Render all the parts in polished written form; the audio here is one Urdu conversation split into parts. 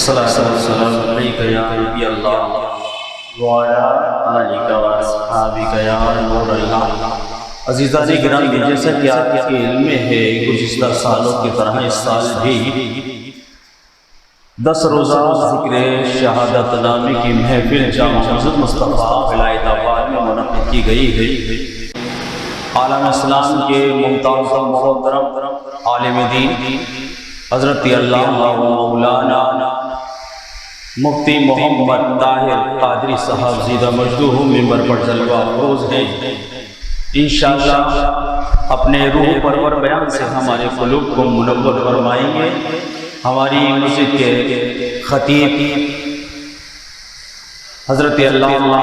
الصلاة والسلام علیک یا نبی اللہ وعلی آلک و اصحابک یا نور اللہ۔ عزیزان گرامی، جیسا کہ آپ کے علم میں ہے، گزشتہ سالوں کی طرح اس سال بھی 10 روزہ ذکر شہادت نامی کی محفل جامع مسجد مصطفیٰ ولایت آباد میں منعقد کی گئی ہے۔ عالم اسلام کے ممتاز و محترم عالم دین حضرت علامہ و مولانا مفتی محمد طاہر قادری صاحب زیدہ مجدوہ ممبر پر جلوہ افروز ہیں۔ انشاءاللہ اپنے روح پرور بیان سے ہمارے قلوب کو منور فرمائیں گے۔ ہماری مسجد کے خطیب حضرت علامہ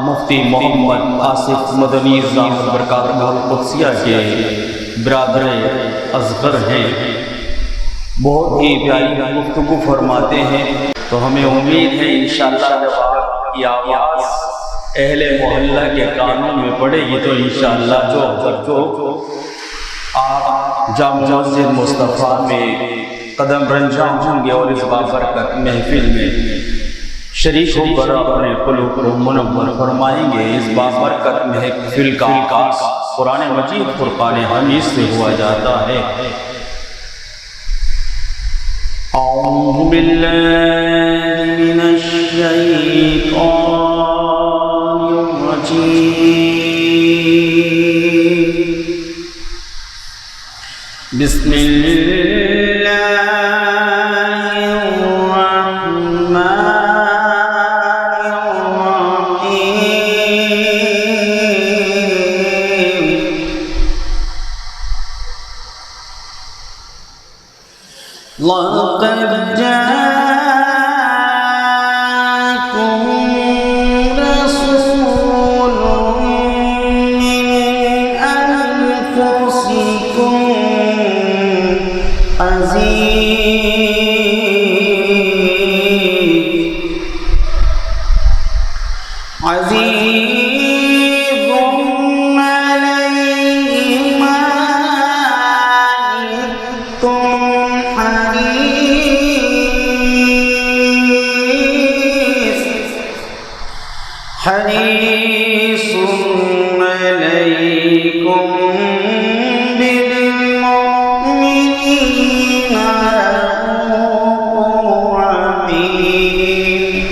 مفتی محمد آصف مدنی ظاہر برکاتہ القدسیہ کے برادر اصغر ہیں، بہت ہی پیاری گفتگو فرماتے ہیں، تو ہمیں امید ہے انشاءاللہ جب آپ کی آواز اہل محلہ کے کانوں میں پڑے گی تو انشاءاللہ جو آپ جامع مسجد مصطفیٰ میں قدم رنجاں ہوں گے اور اس بابرکت محفل میں شریک ہو کر اپنے قلوب کو منور فرمائیں گے۔ اس بابرکت محفل کا آغاز قرآن مجید فرقان حمید سے ہوا جاتا ہے۔ اعوذ باللہ من الشیطان الرجیم، بسم اللہ الرحمن الرحیم۔ لقد جاءكم رسول من أنفسكم عزيز عليه ما عنتم حريص عليكم بالمؤمنين رؤوف رحيم۔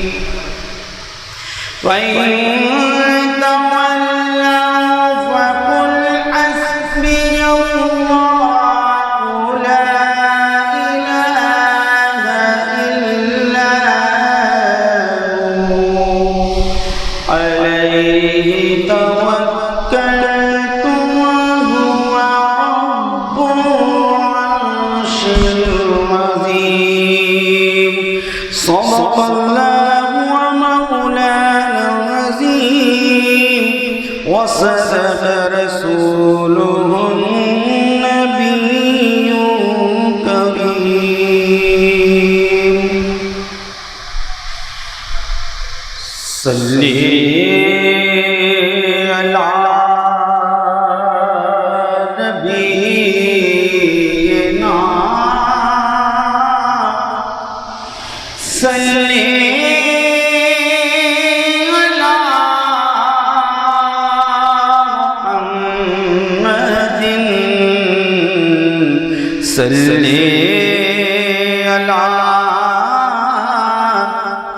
وإن تولوا فقل حسبي الله لا إله إلا هو عليه توكلت وهو رب العرش العظيم۔ صدق الله ومولانا العظيم، وصدق رسوله النبي الكريم۔ صلی علی نبینا، صلی علی محمد، صلی علی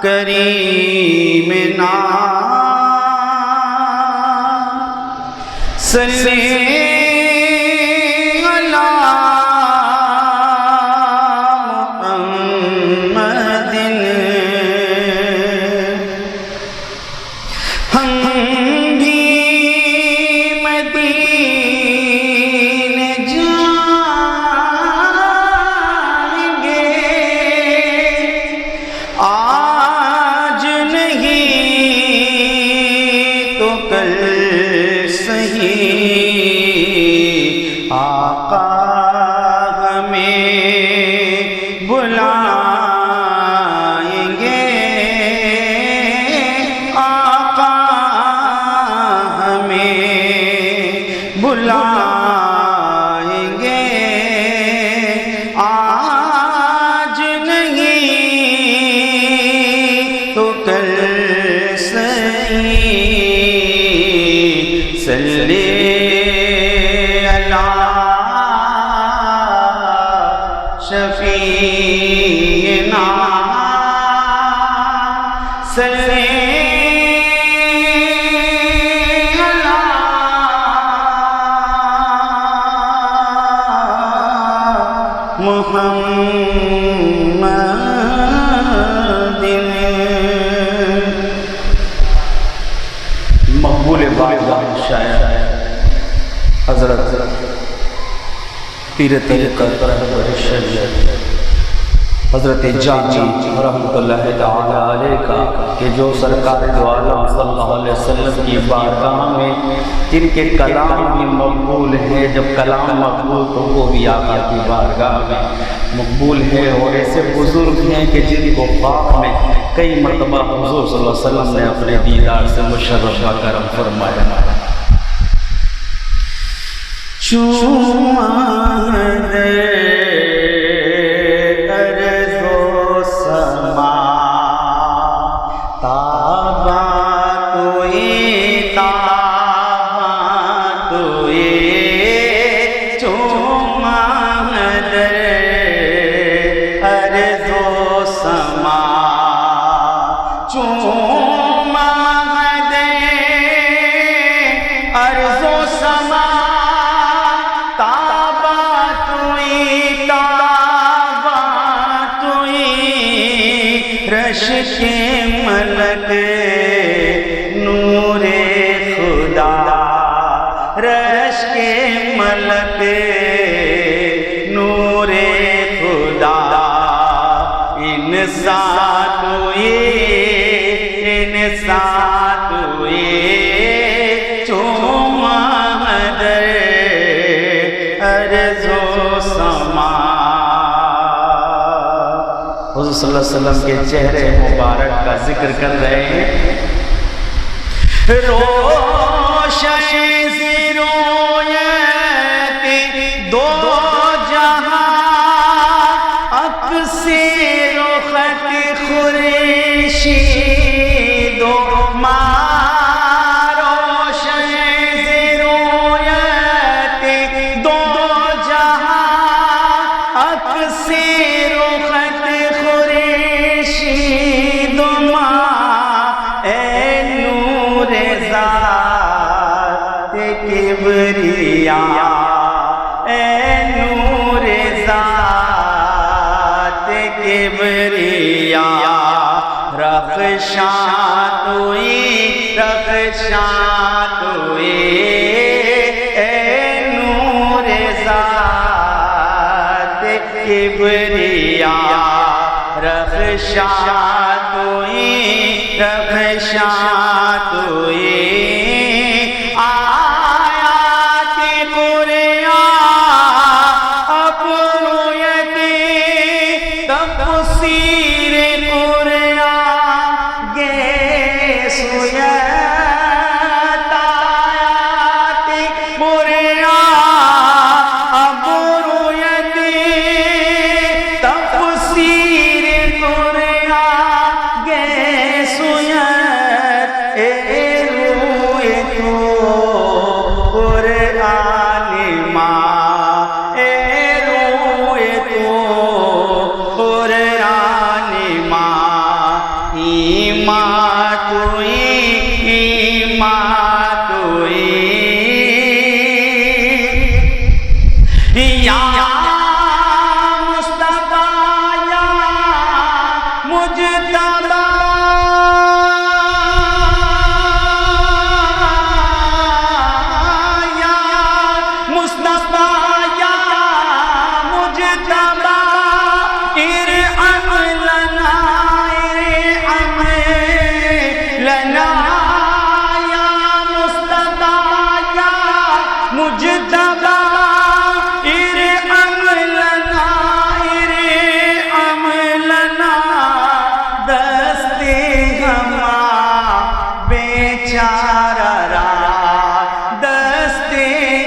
کریمنا، صلی علی محمد۔ ہم بھی مدینے جائیں گے، آج نہیں تو کل صحیح، پیر طریقت رہبر شریعت حضرت جامی رحمۃ اللہ تعالی علیہ کا کہ جو سرکار دو عالم صلی اللہ علیہ وسلم کی بارگاہ میں جن کے کلام بھی مقبول ہے، جب کلام مقبول تو وہ بھی آقا کی بارگاہ میں مقبول ہے، اور ایسے بزرگ ہیں کہ جن کو پاک میں کئی مرتبہ حضور صلی اللہ علیہ وسلم نے اپنے دیدار سے مشرف و کرم فرمایا۔ رش کے ملک نور خدا، رش کے ملک نور خدا، انسان ہوئے انسان ہوئے چوم در ارض و سما۔ حضور صلی اللہ علیہ وسلم کے چہرے مبارک کا ذکر کر رہے ہیں۔ روشن سی رویت دو جہاں، اکسی رخت خورشید و ماہ، روشن سی رویت دو جہاں، اکسی رخت خورشید و ماہ، اے نور ذات کبریا، اے نور ذات کبریا، رخشاں توئی رخشاں توئی، اے نور ذات کبریا، رخشاں توئی رخشاں توئی، آیات قرآن اب رویتی تفسیر قرآن گے سویت، آیات قرآن اب رویتی تفسیر قرآن گے سویت، اے روئے تو قرآن ماں، اے روئے تو قرآن ماں، ایمان توئی ایمان توئی، یا مصطفیٰ یا مجتبیٰ، یا مصطفیٰ یا مجتبیٰ، ارحم لنا ارحم لنا، یا مصطفیٰ یا مجتبیٰ، ارحم لنا ارحم لنا، دست ہما بیچارہ را، دست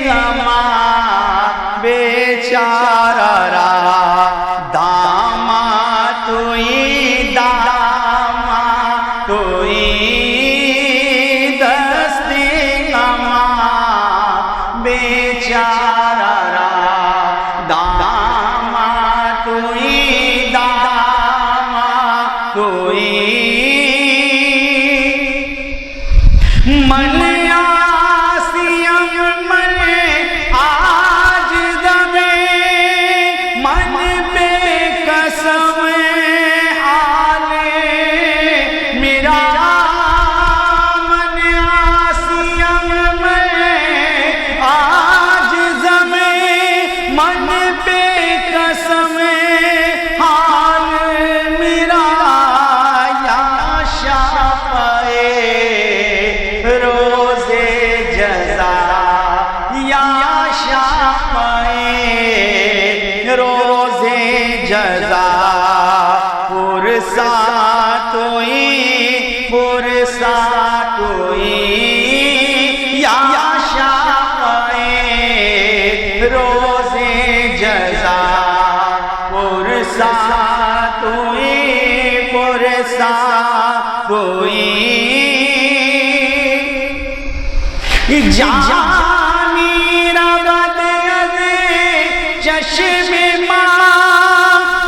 ہما بیچارہ را، داما توئی داما توئی، دست ہما بیچارہ را، داما توئی داما توئی، من آسیم من آج دمے، من بے قسم حال میرا، من آسیم من آج دمے، من توئی پرسا توئی یا شافعِ روز جزا پرسا توئی پرسا توئی جانی رود از چشم ماں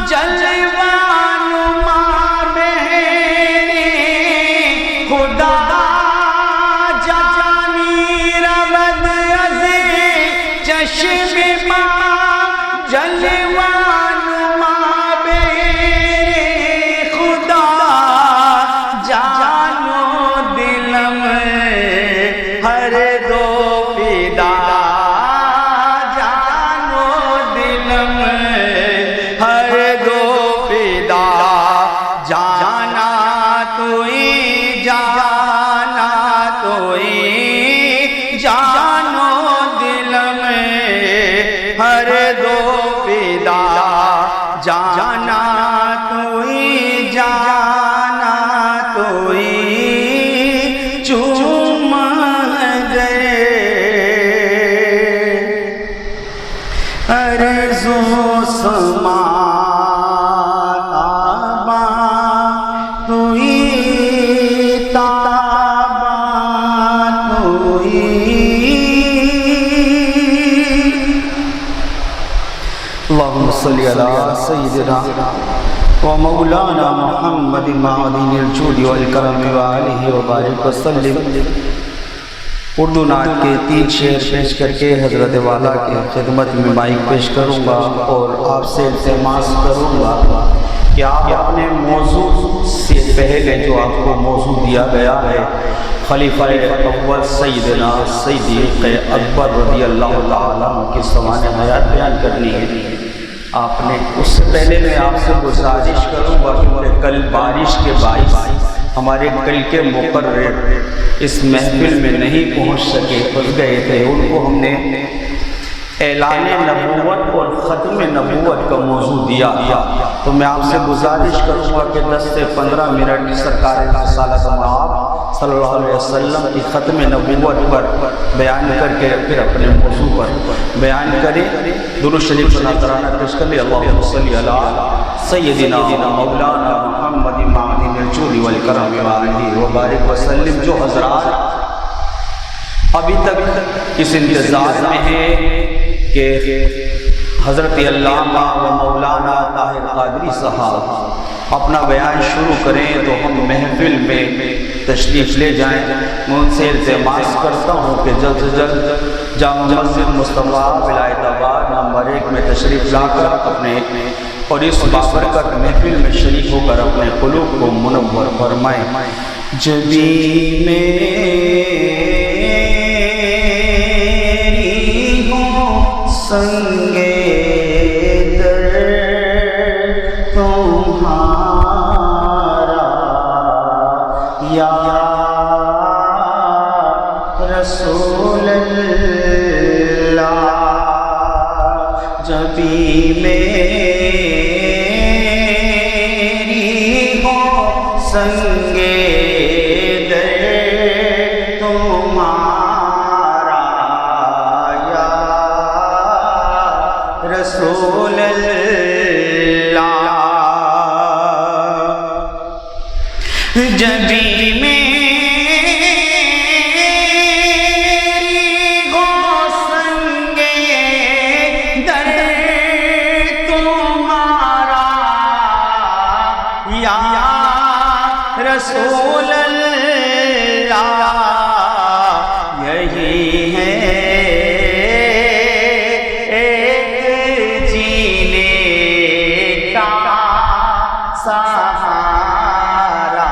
جلوان ماں بہرے خدا جانی رود از چشم ماں جلوان ماں بہرے خدا جانو دل میں ہر دو پیدا جانو دل میں ہر دو پیدا جانا توئی جانا توئی جانو دل میں ہر دو پیدا جانا توئی جانا توئی چوم گئے عرض و سما تابا توئی تابا توئی اللهم صل على سيدنا ومولانا محمد معدن الجود والکرم وآلہ وبارک وسلم۔ اردو نعت کے 3 شعر پیش کر کے حضرت والا کی خدمت میں مائک پیش کروں گا اور آپ سے التماس کروں گا کہ آپ اپنے موضوع سے پہلے جو آپ کو موضوع دیا گیا ہے خلیفہ اول سیدنا صدیق اکبر رضی اللہ تعالیٰ عنہ کی سوانح حیات بیان کرنی ہے، آپ نے اس سے پہلے میں آپ سے گزارش کروں گا کہ کل بارش کے باعث ہمارے کل کے مقرر اس محفل میں نہیں پہنچ سکے، پھنس گئے تھے، ان کو ہم نے اعلان نبوت اور ختم نبوت کا موضوع دیا تھا، تو میں آپ سے گزارش کروں گا کہ 10 سے 15 منٹ سرکار رسالت مآب صلی اللہ علیہ وسلم کی ختم نبوت پر بیان کر کے پھر اپنے موضوع پر بیان کریں۔ درود شریف سنا ترانہ پیش کر لیں۔ اللہم صلی علی سیدنا مولانا محمد معدن الجود والکرم وآلہ وبارک وسلم۔ جو حضرات ابھی تک اس انتظار میں ہیں کہ حضرت علامہ و مولانا طاہر قادری صاحب اپنا بیان شروع کریں تو ہم محفل میں تشریف لے جائیں، میں ان سے التماس کرتا ہوں کہ جلد سے جلد جامع مسجد مصطفیٰ ولایت آباد نمبر 1 میں تشریف لا کر اپنے اور اس بابرکت محفل میں شریک ہو کر اپنے قلوب کو منور فرمائیں۔ جبی میری ہوں سنگے در تمہارا یا رسول اللہ، جبی میری ہو سنگے در تمہارا یا رسول اللہ، جبی رسول اللہ، یہی ہے ایک جینے کا سہارا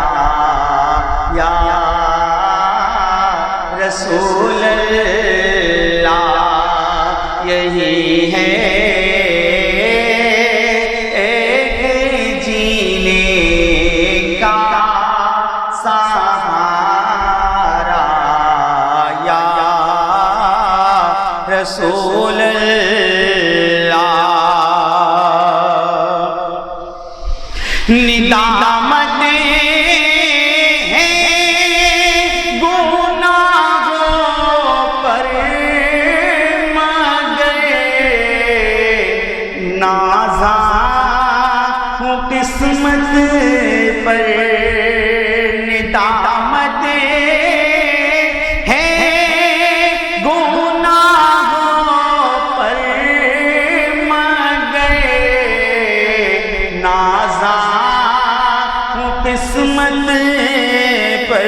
یا رسول اللہ، یہی ہے رسول اللہ۔ ندامت پر ندامت ہے، گناہوں پر مگر نازاں قسمت پر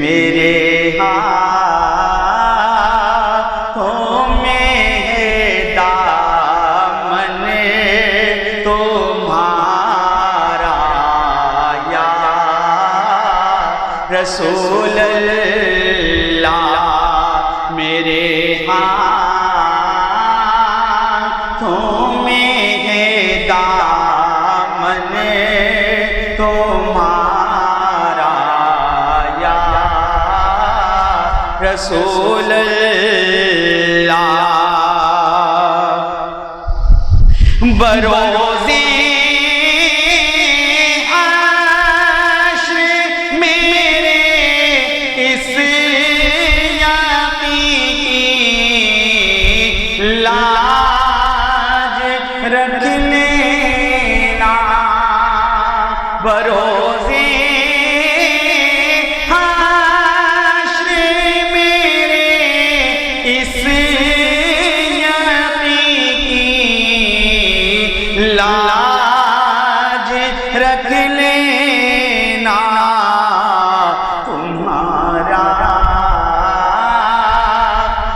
میرے ہاتھوں میں ہے دامن تمہارا یا رسول اللہ، میرے ہاتھوں میں ہے دامن تمہارا یا رسول اللہ، بروزِ حشر میرے اس یقین کی لاج رکھ لینا، بروزِ حشر میرے اس یقین کی لاج رکھ لینا، تمہارا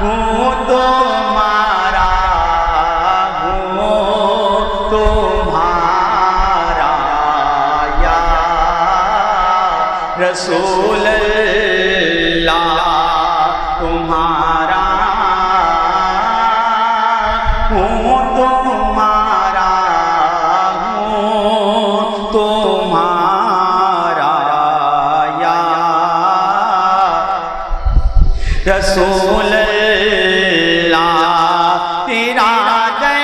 ہوں تمہارا ہوں تمہارا یا رسول اللہ، تمہارا ہوں تمہارا ہوں تمہارا یا رسول اللہ، تیرا دے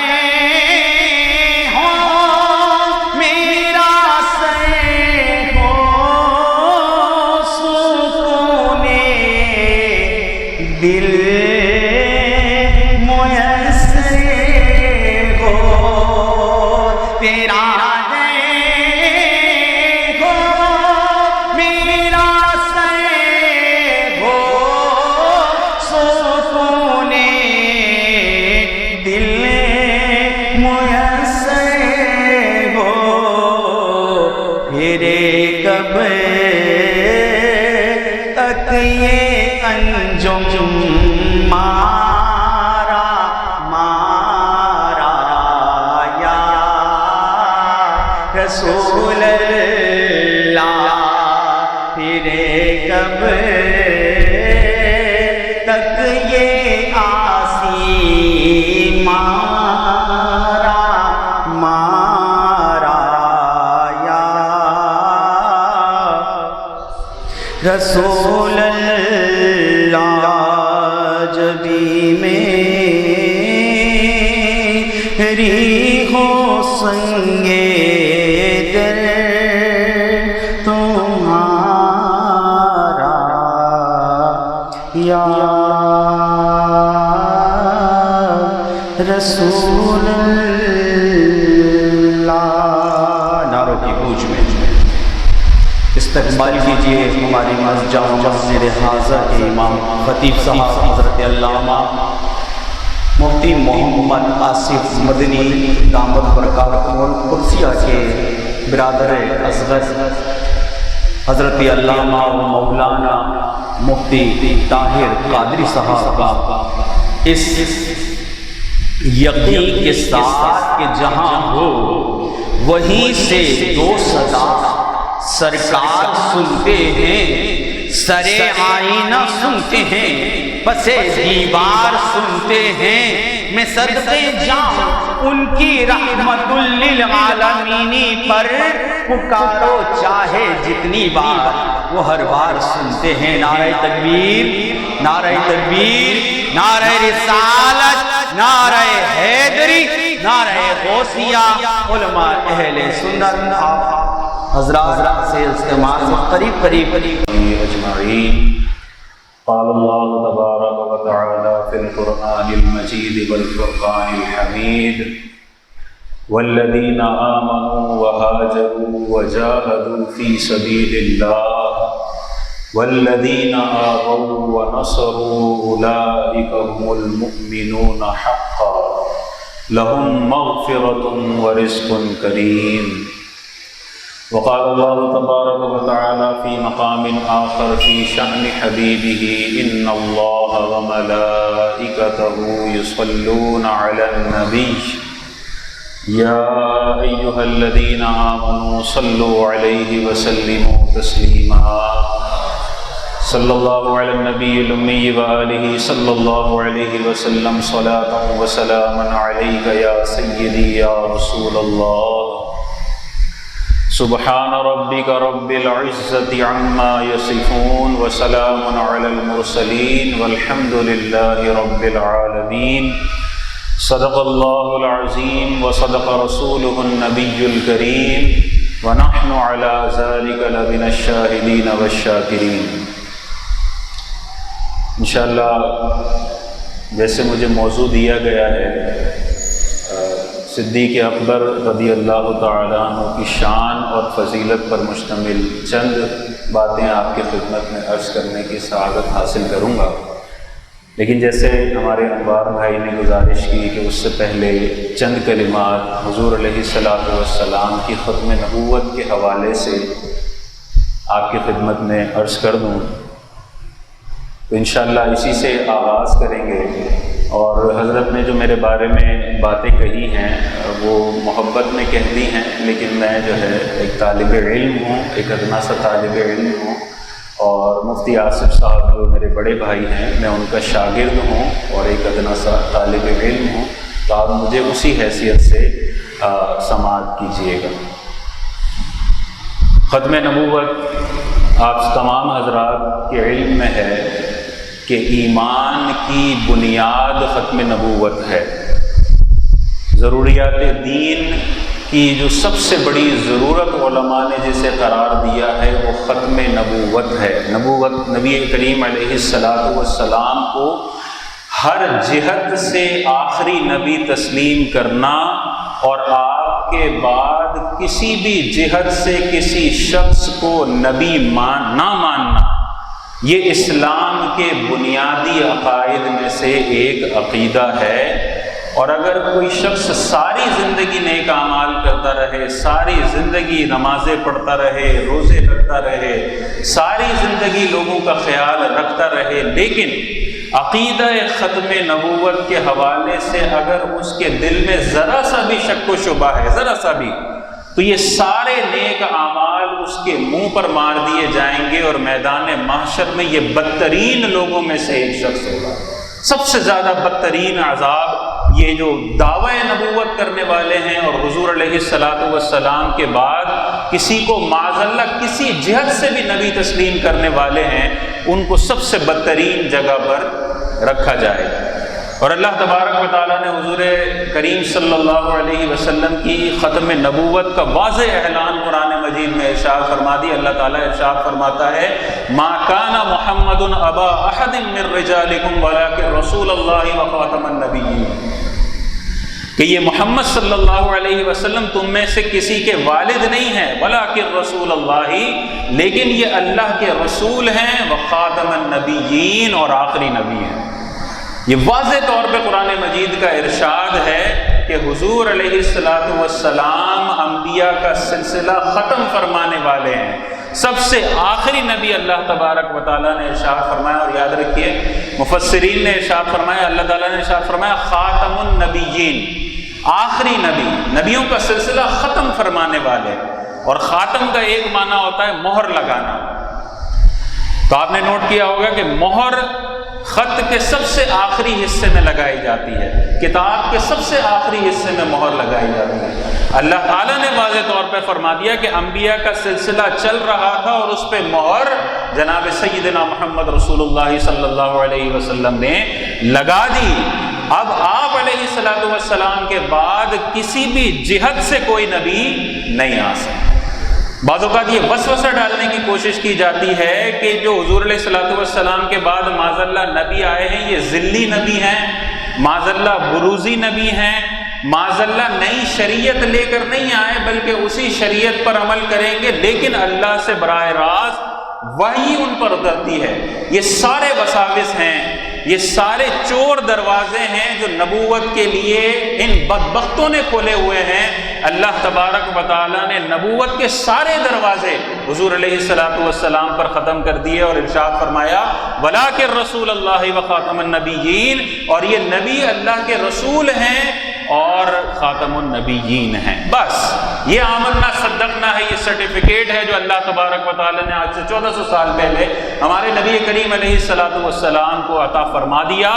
ہو میرا سے ہو سکون دل میسر ہو، تیرا دے ہو میرا سے ہو سکون دل میسر ہو، پھرے کب تک یہ انجم مارا مارا یا رسول اللہ، پھرے کب تک یہ آسی مارا مارا یا رسول اللہ، جبی میری ہو سنگے دل تمہارا یا رسول اللہ، نعروں کی گونج میں استقبال کیجیے ہماری جامع مسجد حاضر کے امام خطیب صاحب حضرت علامہ مفتی محمد آصف مدنی دامت برکاتہ القدسیہ کے برادر اصغر حضرت علامہ و مولانا مفتی طاہر قادری صاحب کا اس یقین کے ساتھ کہ جہاں ہو وہیں سے دو صدا سرکار سنتے ہیں، سرے آئینہ سنتے ہیں، پسے دیوار سنتے ہیں، میں صدقے جاؤں ان کی رحمت للعالمین پر، پکارو چاہے جتنی بار وہ ہر بار سنتے ہیں۔ نعرہ تکبیر، نعرہ تکبیر، نعرہ رسالت، نعرہ حیدری، نعرہ غوثیہ، علماء اہل سنت آپ حضرات سے استعمال قریب اجمعین۔ قال اللہ تبارک و تعالی فی القرآن المجید والفرقان الحمید والذین آمنوا وہاجروا وجاہدوا فی سبیل اللہ والذین آووا ونصروا اولئک هم المؤمنون حقا لهم مغفرة ورزق کریم۔ وقال الله تبارك وتعالى في مقام آخر في شأن حبيبه إن الله وملائكته يصلون على النبي يا أيها الذين آمنوا صلوا عليه وسلموا تسليما صلى الله على النبي الأمي وآله صلى الله عليه وسلم صلاة وسلاما عليك يا سيدي يا رسول الله سبحان ربك رب العزة عما يصفون وسلام على المرسلين والحمد لله رب العالمين صدق الله العظيم وصدق رسوله النبي الكريم ونحن على ذلك لمن الشاهدين والشاكرين۔ انشاءاللہ جیسے مجھے موضوع دیا گیا ہے صدیق اکبر رضی اللہ تعالیٰ عنہ کی شان اور فضیلت پر مشتمل چند باتیں آپ کی خدمت میں عرض کرنے کی سعادت حاصل کروں گا، لیکن جیسے ہمارے انوار بھائی نے گزارش کی کہ اس سے پہلے چند کلمات حضور علیہ الصلوۃ والسلام کی ختم نبوت کے حوالے سے آپ کی خدمت میں عرض کر دوں، تو انشاءاللہ اسی سے آغاز کریں گے۔ اور حضرت نے جو میرے بارے میں باتیں کہی ہیں وہ محبت میں کہہ دی ہیں، لیکن میں جو ہے ایک طالب علم ہوں، ایک ادنا سا طالب علم ہوں، اور مفتی آصف صاحب جو میرے بڑے بھائی ہیں میں ان کا شاگرد ہوں اور ایک ادنا سا طالب علم ہوں، تو آپ مجھے اسی حیثیت سے سماعت کیجیے گا۔ ختم نبوت آپ تمام حضرات کے علم میں ہے کہ ایمان کی بنیاد ختم نبوت ہے۔ ضروریات دین کی جو سب سے بڑی ضرورت علماء نے جسے قرار دیا ہے وہ ختم نبوت ہے۔ نبوت نبی کریم علیہ الصلوۃ والسلام کو ہر جہت سے آخری نبی تسلیم کرنا اور آپ کے بعد کسی بھی جہت سے کسی شخص کو نبی نہ ماننا، یہ اسلام کے بنیادی عقائد میں سے ایک عقیدہ ہے۔ اور اگر کوئی شخص ساری زندگی نیک اعمال کرتا رہے، ساری زندگی نمازیں پڑھتا رہے، روزے رکھتا رہے، ساری زندگی لوگوں کا خیال رکھتا رہے، لیکن عقیدہ ختم نبوت کے حوالے سے اگر اس کے دل میں ذرا سا بھی شک و شبہ ہے، ذرا سا بھی، تو یہ سارے نیک اعمال اس کے منہ پر مار دیے جائیں گے، اور میدان محشر میں یہ بدترین لوگوں میں سے ایک شخص ہوگا۔ سب سے زیادہ بدترین عذاب یہ جو دعوی نبوت کرنے والے ہیں اور حضور علیہ الصلوۃ والسلام کے بعد کسی کو معاذ اللہ کسی جہت سے بھی نبی تسلیم کرنے والے ہیں، ان کو سب سے بدترین جگہ پر رکھا جائے۔ اور اللہ تبارک و تعالیٰ نے حضور کریم صلی اللہ علیہ وسلم کی ختم نبوت کا واضح اعلان قرآن مجید میں ارشاد فرما دی۔ اللہ تعالیٰ ارشاد فرماتا ہے ما کان محمد ابا احد من رجالکم ولکن رسول اللہ وخاتم النبیین، کہ یہ محمد صلی اللہ علیہ وسلم تم میں سے کسی کے والد نہیں ہیں، ولکن رسول اللہ، لیکن یہ اللہ کے رسول ہیں، وخاتم النبیین، اور آخری نبی ہیں۔ یہ واضح طور پہ قرآن مجید کا ارشاد ہے کہ حضور علیہ الصلوۃ والسلام انبیاء کا سلسلہ ختم فرمانے والے ہیں، سب سے آخری نبی اللہ تبارک و تعالیٰ نے ارشاد فرمایا۔ اور یاد رکھیے مفسرین نے ارشاد فرمایا، اللہ تعالیٰ نے ارشاد فرمایا خاتم النبیین، آخری نبی، نبیوں کا سلسلہ ختم فرمانے والے۔ اور خاتم کا ایک معنی ہوتا ہے مہر لگانا، تو آپ نے نوٹ کیا ہوگا کہ مہر خط کے سب سے آخری حصے میں لگائی جاتی ہے، کتاب کے سب سے آخری حصے میں مہر لگائی جاتی ہے۔ اللہ تعالیٰ نے واضح طور پہ فرما دیا کہ انبیاء کا سلسلہ چل رہا تھا اور اس پہ مہر جناب سیدنا محمد رسول اللہ صلی اللہ علیہ وسلم نے لگا دی۔ اب آپ علیہ الصلوۃ والسلام کے بعد کسی بھی جہت سے کوئی نبی نہیں آ سکتا۔ بعض اوقات یہ وسوسہ ڈالنے کی کوشش کی جاتی ہے کہ جو حضور علیہ الصلوۃ والسلام کے بعد معاذ اللہ نبی آئے ہیں یہ ذلی نبی ہیں، معاذ اللہ بروزی نبی ہیں، معاذ اللہ نئی شریعت لے کر نہیں آئے بلکہ اسی شریعت پر عمل کریں گے، لیکن اللہ سے براہ راست وحی ان پر اترتی ہے۔ یہ سارے وساوس ہیں، یہ سارے چور دروازے ہیں جو نبوت کے لیے ان بدبختوں نے کھولے ہوئے ہیں۔ اللہ تبارک و تعالیٰ نے نبوت کے سارے دروازے حضور علیہ الصلوۃ والسلام پر ختم کر دیے اور ارشاد فرمایا وَلَٰكِن رسول اللہ وخاتم النبیین، اور یہ نبی اللہ کے رسول ہیں اور خاتم النبیین ہیں۔ بس یہ آمنا صدقنا ہے، یہ سرٹیفکیٹ ہے جو اللہ تبارک و تعالیٰ نے آج سے 1400 سال پہلے ہمارے نبی کریم علیہ الصلوۃ والسلام کو عطا فرما دیا،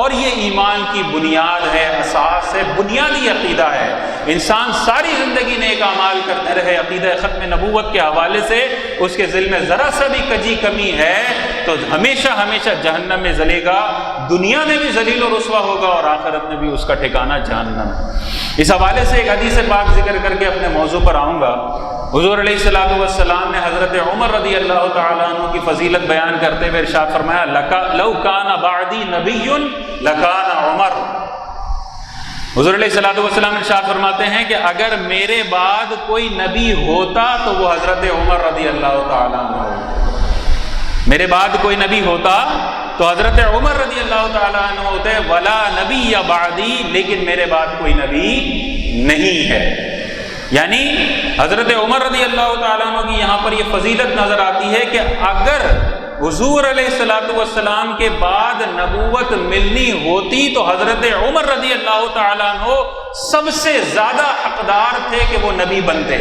اور یہ ایمان کی بنیاد ہے، اساس ہے، بنیادی عقیدہ ہے۔ انسان ساری زندگی نیک اعمال کرتے رہے، عقیدہ ختم نبوت کے حوالے سے اس کے دل میں ذرا سا بھی کجی کمی ہے تو ہمیشہ ہمیشہ جہنم میں جلے گا، دنیا میں بھی ذلیل و رسوا ہوگا اور آخرت میں بھی اس کا ٹھکانہ جہنم ہے۔ اس حوالے سے ایک حدیث پاک ذکر کر کے اپنے موضوع پر آؤں گا۔ حضور علیہ الصلوۃ والسلام نے حضرت عمر رضی اللہ تعالیٰ عنہ کی فضیلت بیان کرتے ہوئے ارشاد فرمایا لو کان بعدی نبی لکان عمر۔ حضور علیہ الصلوۃ والسلام ارشاد فرماتے ہیں کہ اگر میرے بعد کوئی نبی ہوتا تو وہ حضرت عمر رضی اللہ تعالیٰ عنہ ہوتا۔ میرے بعد کوئی نبی ہوتا تو حضرت عمر رضی اللہ تعالیٰ عنہ ہوتے، ولا نبی یا بعدی، لیکن میرے بعد کوئی نبی نہیں ہے۔ یعنی حضرت عمر رضی اللہ تعالیٰ عنہ کی یہاں پر یہ فضیلت نظر آتی ہے کہ اگر حضور علیہ الصلوۃ والسلام کے بعد نبوت ملنی ہوتی تو حضرت عمر رضی اللہ تعالیٰ عنہ سب سے زیادہ حقدار تھے کہ وہ نبی بنتے،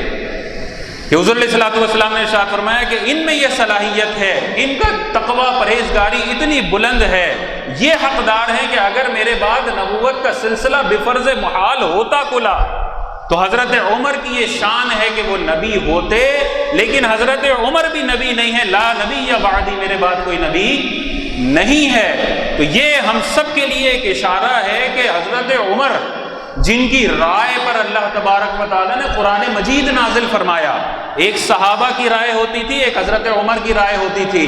کہ حضور علیہ الصلوۃ والسلام نے ارشاد فرمایا کہ ان میں یہ صلاحیت ہے، ان کا تقوی پرہیزگاری اتنی بلند ہے، یہ حقدار ہیں کہ اگر میرے بعد نبوت کا سلسلہ بفرض محال ہوتا کلا تو حضرت عمر کی یہ شان ہے کہ وہ نبی ہوتے، لیکن حضرت عمر بھی نبی نہیں ہے، لا نبی یا بعدی، میرے بعد کوئی نبی نہیں ہے۔ تو یہ ہم سب کے لیے ایک اشارہ ہے کہ حضرت عمر جن کی رائے پر اللہ تبارک و تعالیٰ نے قرآن مجید نازل فرمایا، ایک صحابہ کی رائے ہوتی تھی، ایک حضرت عمر کی رائے ہوتی تھی،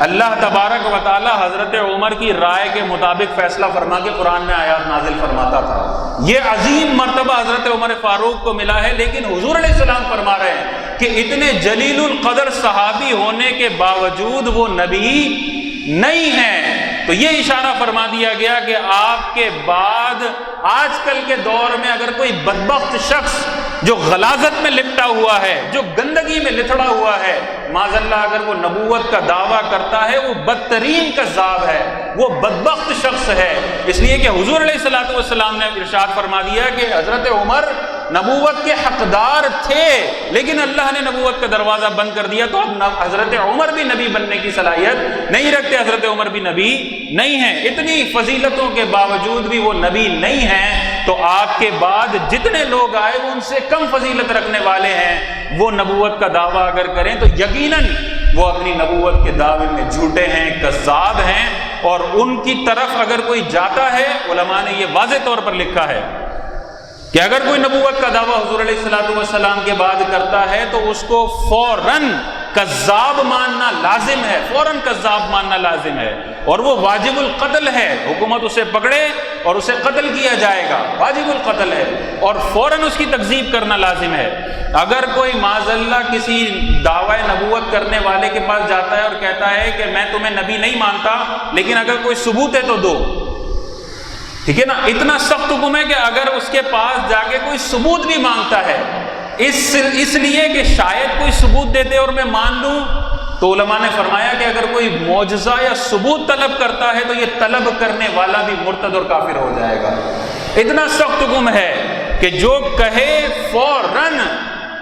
اللہ تبارک و تعالیٰ حضرت عمر کی رائے کے مطابق فیصلہ فرما کے قرآن میں آیات نازل فرماتا تھا۔ یہ عظیم مرتبہ حضرت عمر فاروق کو ملا ہے، لیکن حضور علیہ السلام فرما رہے ہیں کہ اتنے جلیل القدر صحابی ہونے کے باوجود وہ نبی نہیں ہیں۔ تو یہ اشارہ فرما دیا گیا کہ آپ کے بعد آج کل کے دور میں اگر کوئی بدبخت شخص جو غلاظت میں لپٹا ہوا ہے، جو گندگی میں لتھڑا ہوا ہے، معاذ اللہ اگر وہ نبوت کا دعویٰ کرتا ہے، وہ بدترین کذاب ہے، وہ بدبخت شخص ہے۔ اس لیے کہ حضور علیہ الصلوۃ والسلام نے ارشاد فرما دیا کہ حضرت عمر نبوت کے حقدار تھے، لیکن اللہ نے نبوت کا دروازہ بند کر دیا، تو اب حضرت عمر بھی نبی بننے کی صلاحیت نہیں رکھتے، حضرت عمر بھی نبی نہیں ہیں۔ اتنی فضیلتوں کے باوجود بھی وہ نبی نہیں ہیں، تو آپ کے بعد جتنے لوگ آئے وہ ان سے کم فضیلت رکھنے والے ہیں، وہ نبوت کا دعویٰ اگر کریں تو یقیناً وہ اپنی نبوت کے دعوے میں جھوٹے ہیں، کذاب ہیں، اور ان کی طرف اگر کوئی جاتا ہے، علماء نے یہ واضح طور پر لکھا ہے کہ اگر کوئی نبوت کا دعویٰ حضور علیہ الصلوۃ والسلام کے بعد کرتا ہے تو اس کو فوراً کذاب ماننا لازم ہے، فوراً کذاب ماننا لازم ہے، اور وہ واجب القتل ہے، حکومت اسے پکڑے اور اسے قتل کیا جائے گا، واجب القتل ہے، اور فوراً اس کی تکذیب کرنا لازم ہے۔ اگر کوئی معاذ اللہ کسی دعوی نبوت کرنے والے کے پاس جاتا ہے اور کہتا ہے کہ میں تمہیں نبی نہیں مانتا لیکن اگر کوئی ثبوت ہے تو دو، ٹھیک ہے نا، اتنا سخت حکم ہے کہ اگر اس کے پاس جا کے کوئی ثبوت بھی مانگتا ہے اس لیے کہ شاید کوئی ثبوت دیتے اور میں مان لوں، تو علماء نے فرمایا کہ اگر کوئی معجزہ یا ثبوت طلب کرتا ہے تو یہ طلب کرنے والا بھی مرتد اور کافر ہو جائے گا۔ اتنا سخت حکم ہے کہ جو کہے فوراً،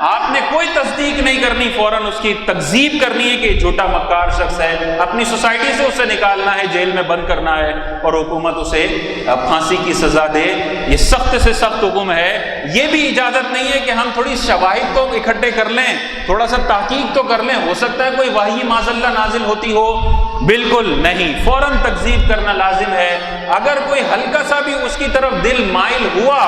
آپ نے کوئی تصدیق نہیں کرنی، فوراً اس کی تکذیب کرنی ہے کہ یہ جھوٹا مکار شخص ہے، اپنی سوسائٹی سے اسے نکالنا ہے، جیل میں بند کرنا ہے، اور حکومت اسے پھانسی کی سزا دے۔ یہ سخت سے سخت حکم ہے۔ یہ بھی اجازت نہیں ہے کہ ہم تھوڑی شواہد تو اکٹھے کر لیں، تھوڑا سا تحقیق تو کر لیں، ہو سکتا ہے کوئی وحی معاذ اللہ نازل ہوتی ہو، بالکل نہیں، فوراً تکذیب کرنا لازم ہے۔ اگر کوئی ہلکا سا بھی اس کی طرف دل مائل ہوا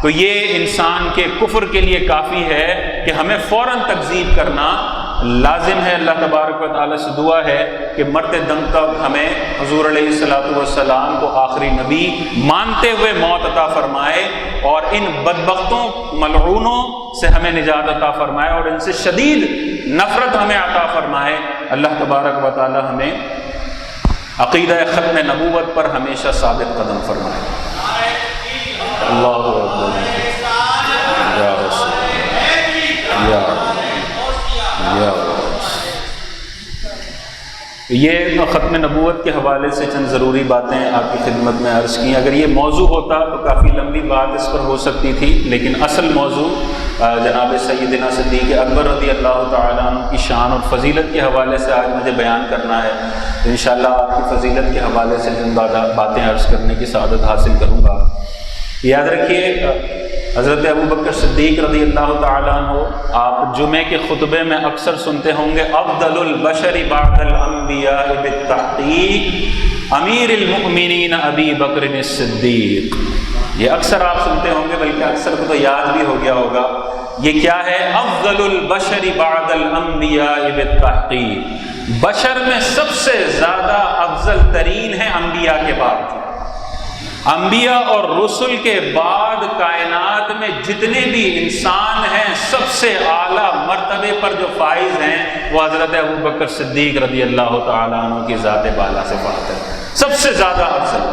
تو یہ انسان کے کفر کے لیے کافی ہے کہ ہمیں فوراً تکذیب کرنا لازم ہے۔ اللہ تبارک و تعالیٰ سے دعا ہے کہ مرتے دم تک ہمیں حضور علیہ الصلوۃ والسلام کو آخری نبی مانتے ہوئے موت عطا فرمائے۔ اور ان بدبختوں ملعونوں سے ہمیں نجات عطا فرمائے اور ان سے شدید نفرت ہمیں عطا فرمائے۔ اللہ تبارک و تعالی ہمیں عقیدہ ختم نبوت پر ہمیشہ ثابت قدم فرمائے۔ اللہ اکبر یا رسول یا یہ ختم نبوت کے حوالے سے چند ضروری باتیں آپ کی خدمت میں عرض کی۔ اگر یہ موضوع ہوتا تو کافی لمبی بات اس پر ہو سکتی تھی، لیکن اصل موضوع جناب سیدنا صدیق اکبر رضی اللہ تعالیٰ عنہ کی شان اور فضیلت کے حوالے سے آج مجھے بیان کرنا ہے۔ انشاءاللہ آپ کی فضیلت کے حوالے سے جن باتیں عرض کرنے کی سعادت حاصل کروں گا۔ یاد رکھیے حضرت ابوبکر صدیق رضی اللہ تعالیٰ عنہ آپ جمعے کے خطبے میں اکثر سنتے ہوں گے افضل البشر بعد الانبیاء بالتحقیق امیر المؤمنین ابی بکر الصدیق۔ یہ اکثر آپ سنتے ہوں گے، بلکہ اکثر کو تو یاد بھی ہو گیا ہوگا۔ یہ کیا ہے؟ افضل البشر بعد الانبیاء بالتحقیق، بشر میں سب سے زیادہ افضل ترین ہے انبیاء کے بعد۔ انبیاء اور رسل کے بعد کائنات میں جتنے بھی انسان ہیں سب سے اعلیٰ مرتبے پر جو فائز ہیں وہ حضرت ابوبکر صدیق رضی اللہ تعالیٰ عنہ کی ذات بالا صفات ہے۔ سب سے زیادہ افضل،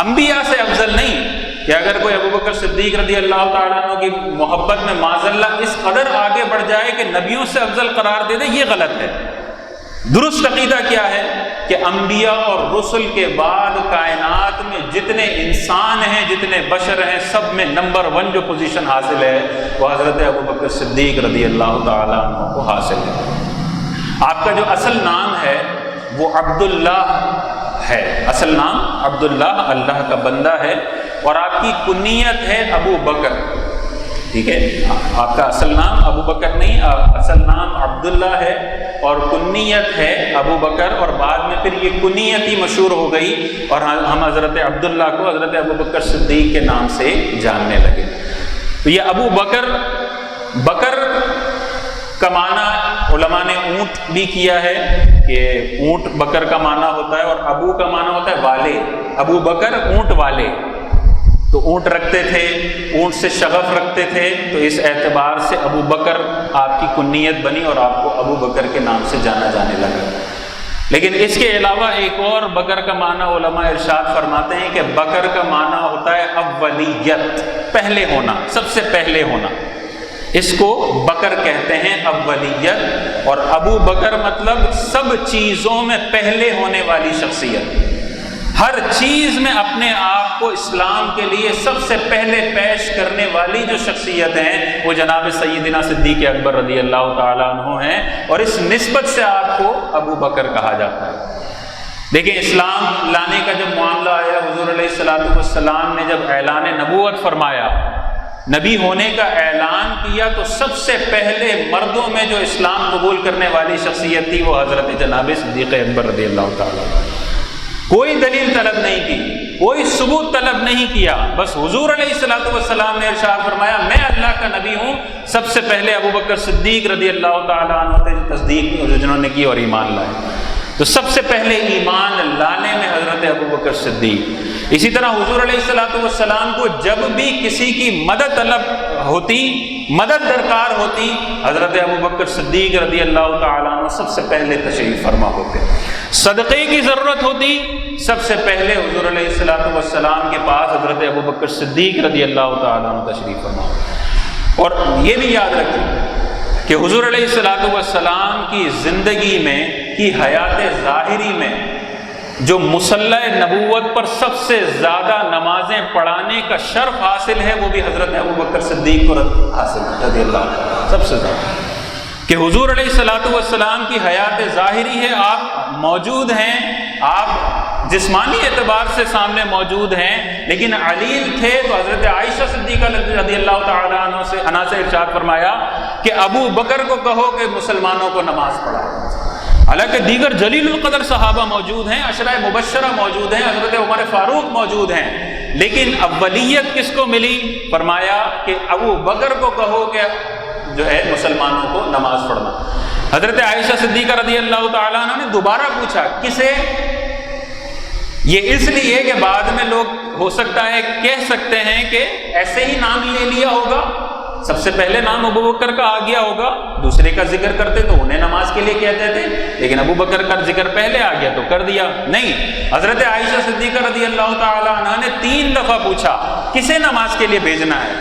انبیاء سے افضل نہیں کہ اگر کوئی ابوبکر صدیق رضی اللہ تعالیٰ عنہ کی محبت میں معاذ اللہ اس قدر آگے بڑھ جائے کہ نبیوں سے افضل قرار دے دے، یہ غلط ہے۔ درست عقیدہ کیا ہے کہ انبیاء اور رسل کے بعد کائنات میں جتنے انسان ہیں، جتنے بشر ہیں، سب میں نمبر 1 جو پوزیشن حاصل ہے وہ حضرت ابوبکر صدیق رضی اللہ تعالیٰ عنہ کو حاصل ہے۔ آپ کا جو اصل نام ہے وہ عبداللہ ہے، اصل نام عبداللہ اللہ کا بندہ ہے، اور آپ کی کنیت ہے ابو بکر، ٹھیک ہے؟ آپ کا اصل نام ابو بکر نہیں، اصل نام عبداللہ ہے اور کنیت ہے ابو بکر، اور بعد میں پھر یہ کنیت ہی مشہور ہو گئی اور ہم حضرت عبداللہ کو حضرت ابو بکر صدیق کے نام سے جاننے لگے۔ تو یہ ابو بکر، بکر کا معنی علماء نے اونٹ بھی کیا ہے کہ اونٹ بکر کا معنی ہوتا ہے، اور ابو کا معنی ہوتا ہے والے، ابو بکر اونٹ والے، تو اونٹ رکھتے تھے، اونٹ سے شغف رکھتے تھے، تو اس اعتبار سے ابو بکر آپ کی کنیت بنی اور آپ کو ابو بکر کے نام سے جانا جانے لگا۔ لیکن اس کے علاوہ ایک اور بکر کا معنی علماء ارشاد فرماتے ہیں کہ بکر کا معنی ہوتا ہے اولیت، پہلے ہونا، سب سے پہلے ہونا، اس کو بکر کہتے ہیں، اولیت۔ اور ابو بکر مطلب سب چیزوں میں پہلے ہونے والی شخصیت، ہر چیز میں اپنے آپ کو اسلام کے لیے سب سے پہلے پیش کرنے والی جو شخصیت ہیں وہ جناب سیدنا صدیق اکبر رضی اللہ تعالیٰ عنہ ہیں، اور اس نسبت سے آپ کو ابو بکر کہا جاتا ہے۔ دیکھیں اسلام لانے کا جب معاملہ آیا، حضور علیہ الصلوۃ والسلام نے جب اعلان نبوت فرمایا، نبی ہونے کا اعلان کیا، تو سب سے پہلے مردوں میں جو اسلام قبول کرنے والی شخصیت تھی وہ حضرت جناب صدیق اکبر رضی اللہ تعالیٰ عنہ۔ کوئی دلیل طلب نہیں کی، کوئی ثبوت طلب نہیں کیا، بس حضور علیہ الصلوۃ والسلام نے ارشاد فرمایا میں اللہ کا نبی ہوں، سب سے پہلے ابوبکر صدیق رضی اللہ تعالیٰ عنہ نے تصدیق جنہوں نے کی اور ایمان لائے، تو سب سے پہلے ایمان لانے میں حضرت ابوبکر صدیق۔ اسی طرح حضور علیہ الصلوۃ والسلام کو جب بھی کسی کی مدد طلب ہوتی، مدد درکار ہوتی، حضرت ابوبکر صدیق رضی اللہ تعالیٰ عنہ سب سے پہلے تشریف فرما ہوتے۔ صدقے کی ضرورت ہوتی، سب سے پہلے حضور علیہ الصلوۃ والسلام کے پاس حضرت ابوبکر صدیق رضی اللہ تعالیٰ عنہ تشریف فرما ہوتے۔ اور یہ بھی یاد رکھیں کہ حضور علیہ الصلوۃ والسلام کی زندگی میں، کی حیات ظاہری میں جو مصلی نبوت پر سب سے زیادہ نمازیں پڑھانے کا شرف حاصل ہے وہ بھی حضرت ابوبکر صدیق کو حاصل ہے رضی اللہ عنہ، سب سے زیادہ، کہ حضور علیہ الصلوۃ والسلام کی حیات ظاہری ہے، آپ موجود ہیں، آپ جسمانی اعتبار سے سامنے موجود ہیں، لیکن علیل تھے تو حضرت عائشہ صدیقہ رضی اللہ تعالیٰ عنہ سے ارشاد فرمایا کہ ابو بکر کو کہو کہ مسلمانوں کو نماز پڑھائے۔ حالانکہ دیگر جلیل القدر صحابہ موجود ہیں، عشرہ مبشرہ موجود ہیں، حضرت عمر فاروق موجود ہیں، لیکن اولیت کس کو ملی؟ فرمایا کہ ابو بکر کو کہو کہ جو ہے مسلمانوں کو نماز پڑھنا۔ حضرت عائشہ صدیقہ رضی اللہ تعالیٰ عنہ نے دوبارہ پوچھا کسے؟ یہ اس لیے کہ بعد میں لوگ ہو سکتا ہے کہہ سکتے ہیں کہ ایسے ہی نام لے لیا ہوگا، سب سے پہلے نام ابو بکر کا آ گیا ہوگا، دوسرے کا ذکر کرتے تو انہیں نماز کے لیے کہتے تھے، لیکن ابو بکر کا ذکر پہلے آ گیا تو کر دیا۔ نہیں، حضرت عائشہ صدیقہ رضی اللہ تعالی عنہا نے 3 دفعہ پوچھا کسے نماز کے لیے بھیجنا ہے،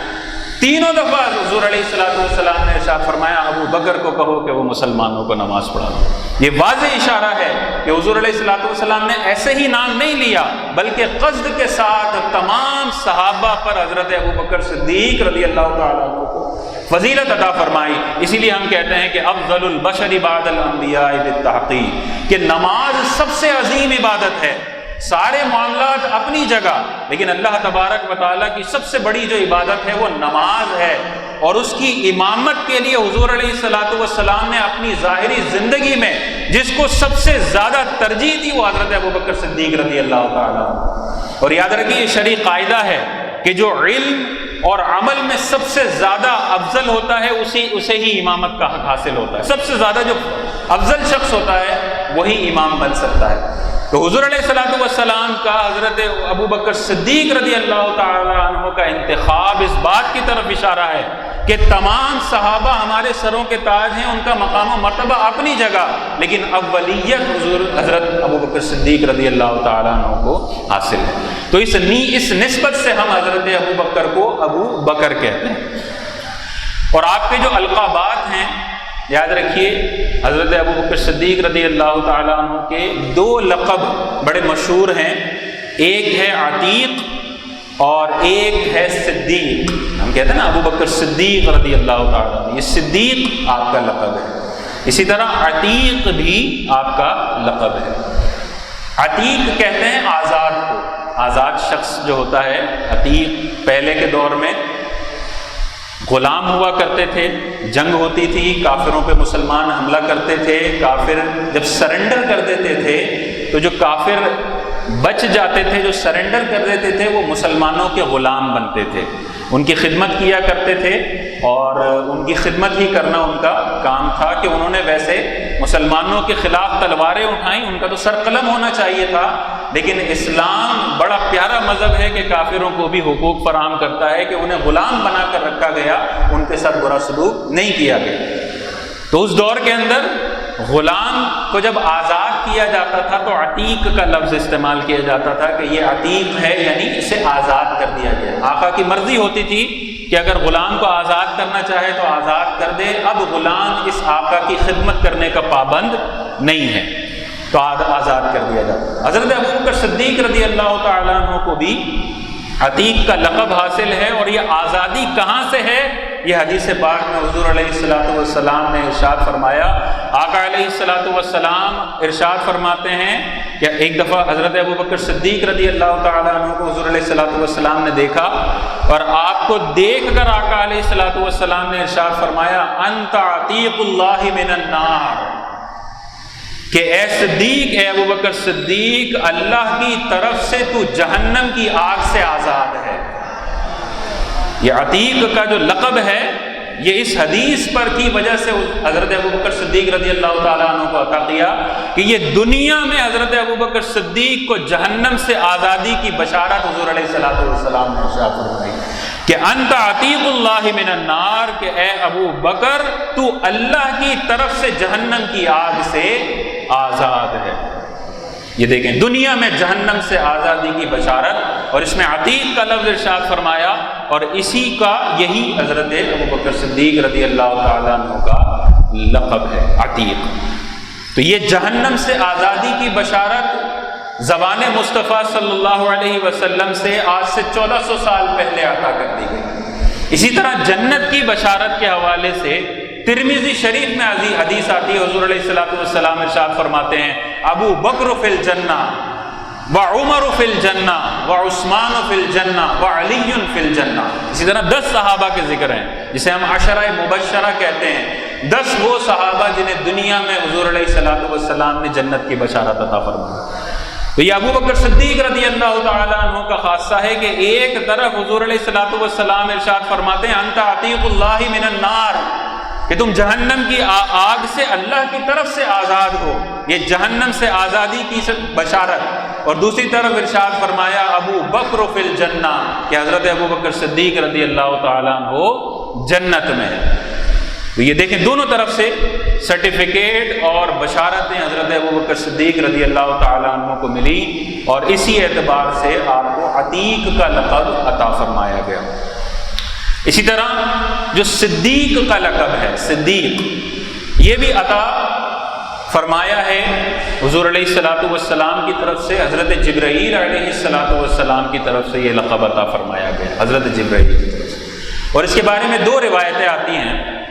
تینوں دفعہ حضور علیہ الصلوۃ والسلام نے ارشاد فرمایا ابو بکر کو کہو کہ وہ مسلمانوں کو نماز پڑھا دو۔ یہ واضح اشارہ ہے کہ حضور علیہ الصلوۃ والسلام نے ایسے ہی نام نہیں لیا، بلکہ قصد کے ساتھ تمام صحابہ پر حضرت ابو بکر صدیق رضی اللہ تعالیٰ عنہ کو فضیلت عطا فرمائی۔ اسی لیے ہم کہتے ہیں کہ افضل البشر بعد الانبیاء بالتحقیق، کہ نماز سب سے عظیم عبادت ہے۔ سارے معاملات اپنی جگہ، لیکن اللہ تبارک و تعالیٰ کی سب سے بڑی جو عبادت ہے وہ نماز ہے، اور اس کی امامت کے لیے حضور علیہ الصلوۃ والسلام نے اپنی ظاہری زندگی میں جس کو سب سے زیادہ ترجیح دی وہ حضرت ابوبکر صدیق رضی اللہ تعالیٰ عنہ۔ اور یاد رکھیے یہ شرعی قاعدہ ہے کہ جو علم اور عمل میں سب سے زیادہ افضل ہوتا ہے اسے ہی امامت کا حق حاصل ہوتا ہے۔ سب سے زیادہ جو افضل شخص ہوتا ہے وہی امام بن سکتا ہے۔ تو حضور علیہ الصلوۃ والسلام کا حضرت ابوبکر صدیق رضی اللہ تعالی عنہ کا انتخاب اس بات کی طرف اشارہ ہے کہ تمام صحابہ ہمارے سروں کے تاج ہیں، ان کا مقام و مرتبہ اپنی جگہ، لیکن اولیت حضرت ابوبکر صدیق رضی اللہ تعالی عنہ کو حاصل ہے۔ تو اس نسبت سے ہم حضرت ابوبکر کو ابو بکر کہتے ہیں۔ اور آپ کے جو القابات ہیں یاد رکھیے، حضرت ابوبکر صدیق رضی اللہ تعالیٰ عنہ کے 2 لقب بڑے مشہور ہیں، ایک ہے عتیق اور ایک ہے صدیق۔ ہم کہتے ہیں نا ابوبکر صدیق رضی اللہ تعالیٰ عنہ، یہ صدیق آپ کا لقب ہے، اسی طرح عتیق بھی آپ کا لقب ہے۔ عتیق کہتے ہیں آزاد کو، آزاد شخص جو ہوتا ہے عتیق۔ پہلے کے دور میں غلام ہوا کرتے تھے، جنگ ہوتی تھی، کافروں پہ مسلمان حملہ کرتے تھے، کافر جب سرنڈر کر دیتے تھے تو جو کافر بچ جاتے تھے، جو سرنڈر کر دیتے تھے، وہ مسلمانوں کے غلام بنتے تھے، ان کی خدمت کیا کرتے تھے، اور ان کی خدمت ہی کرنا ان کا کام تھا کہ انہوں نے ویسے مسلمانوں کے خلاف تلواریں اٹھائیں، ان کا تو سر قلم ہونا چاہیے تھا، لیکن اسلام بڑا پیارا مذہب ہے کہ کافروں کو بھی حقوق فراہم کرتا ہے کہ انہیں غلام بنا کر رکھا گیا، ان کے ساتھ برا سلوک نہیں کیا گیا۔ تو اس دور کے اندر غلام کو جب آزاد کیا جاتا تھا تو عتیق کا لفظ استعمال کیا جاتا تھا کہ یہ عتیق ہے، یعنی اسے آزاد کر دیا گیا۔ آقا کی مرضی ہوتی تھی کہ اگر غلام کو آزاد کرنا چاہے تو آزاد کر دے، اب غلام اس آقا کی خدمت کرنے کا پابند نہیں ہے تو آزاد کر دیا جاتا۔ حضرت ابوبکر صدیق رضی اللہ تعالیٰ عنہ کو بھی عتیق کا لقب حاصل ہے، اور یہ آزادی کہاں سے ہے؟ یہ حدیث پاک میں حضور علیہ الصلوۃ والسلام نے ارشاد فرمایا۔ آقا علیہ الصلوۃ والسلام ارشاد فرماتے ہیں کہ ایک دفعہ حضرت ابوبکر صدیق رضی اللہ تعالیٰ عنہ کو حضور علیہ الصلوۃ والسلام نے دیکھا، اور آپ کو دیکھ کر آقا علیہ الصلوۃ والسلام نے ارشاد فرمایا انت عتیق اللہ من النار، کہ اے صدیق، اے ابوبکر صدیق، اللہ کی طرف سے تو جہنم کی آگ سے آزاد ہے۔ یہ عتیق کا جو لقب ہے یہ اس حدیث پر کی وجہ سے حضرت ابوبکر صدیق رضی اللہ تعالیٰ عنہ کو عطا کیا کہ یہ دنیا میں حضرت ابوبکر صدیق کو جہنم سے آزادی کی بشارت حضور علیہ الصلوۃ والسلام نے ارشاد فرمائی کہ انت عتیق اللہ من النار، کہ اے ابو بکر تو اللہ کی طرف سے جہنم کی آگ سے آزاد ہے۔ یہ دیکھیں دنیا میں جہنم سے آزادی کی بشارت، اور اس میں عتیق کا لفظ ارشاد فرمایا، اور اسی کا یہی حضرت ابوبکر صدیق رضی اللہ تعالیٰ عنہ کا لقب ہے عتیق۔ تو یہ جہنم سے آزادی کی بشارت زبان مصطفیٰ صلی اللہ علیہ وسلم سے آج سے 1400 سال پہلے عطا کر دی گئی۔ اسی طرح جنت کی بشارت کے حوالے سے ترمذی شریف میں حدیث آتی ہے، حضور علیہ الصلوۃ والسلام ارشاد فرماتے ہیں ابو بکر فی الجنہ وعمر فی الجنہ وعثمان فی الجنہ وعلی فی الجنہ۔ اسی طرح 10 صحابہ کے ذکر ہیں جسے ہم عشرہ مبشرہ کہتے ہیں، 10 وہ صحابہ جنہیں دنیا میں حضور علیہ الصلوۃ والسلام نے جنت کی بشارت عطا فرمائی۔ تو یہ ابوبکر صدیق رضی اللہ تعالیٰ عنہ کا خاصہ ہے کہ ایک طرف حضور علیہ الصلوۃ والسلام ارشاد فرماتے ہیں انت عتیق اللہ من النار، کہ تم جہنم کی آگ سے اللہ کی طرف سے آزاد ہو، یہ جہنم سے آزادی کی بشارت۔ اور دوسری طرف ارشاد فرمایا ابو بکر فی الجنہ کہ حضرت ابو بکر صدیق رضی اللہ تعالیٰ عنہ جنت میں ہے۔ تو یہ دیکھیں دونوں طرف سے سرٹیفکیٹ اور بشارتیں حضرت ابو بکر صدیق رضی اللہ تعالیٰ عنہ کو ملی، اور اسی اعتبار سے آپ کو عتیق کا لقب عطا فرمایا گیا۔ اسی طرح جو صدیق کا لقب ہے، صدیق، یہ بھی عطا فرمایا ہے حضور علیہ الصلوۃ والسلام کی طرف سے، حضرت جبرائیل علیہ الصلوۃ والسلام کی طرف سے یہ لقب عطا فرمایا گیا، حضرت جبرائیل کی طرف سے۔ اور اس کے بارے میں دو روایتیں آتی ہیں۔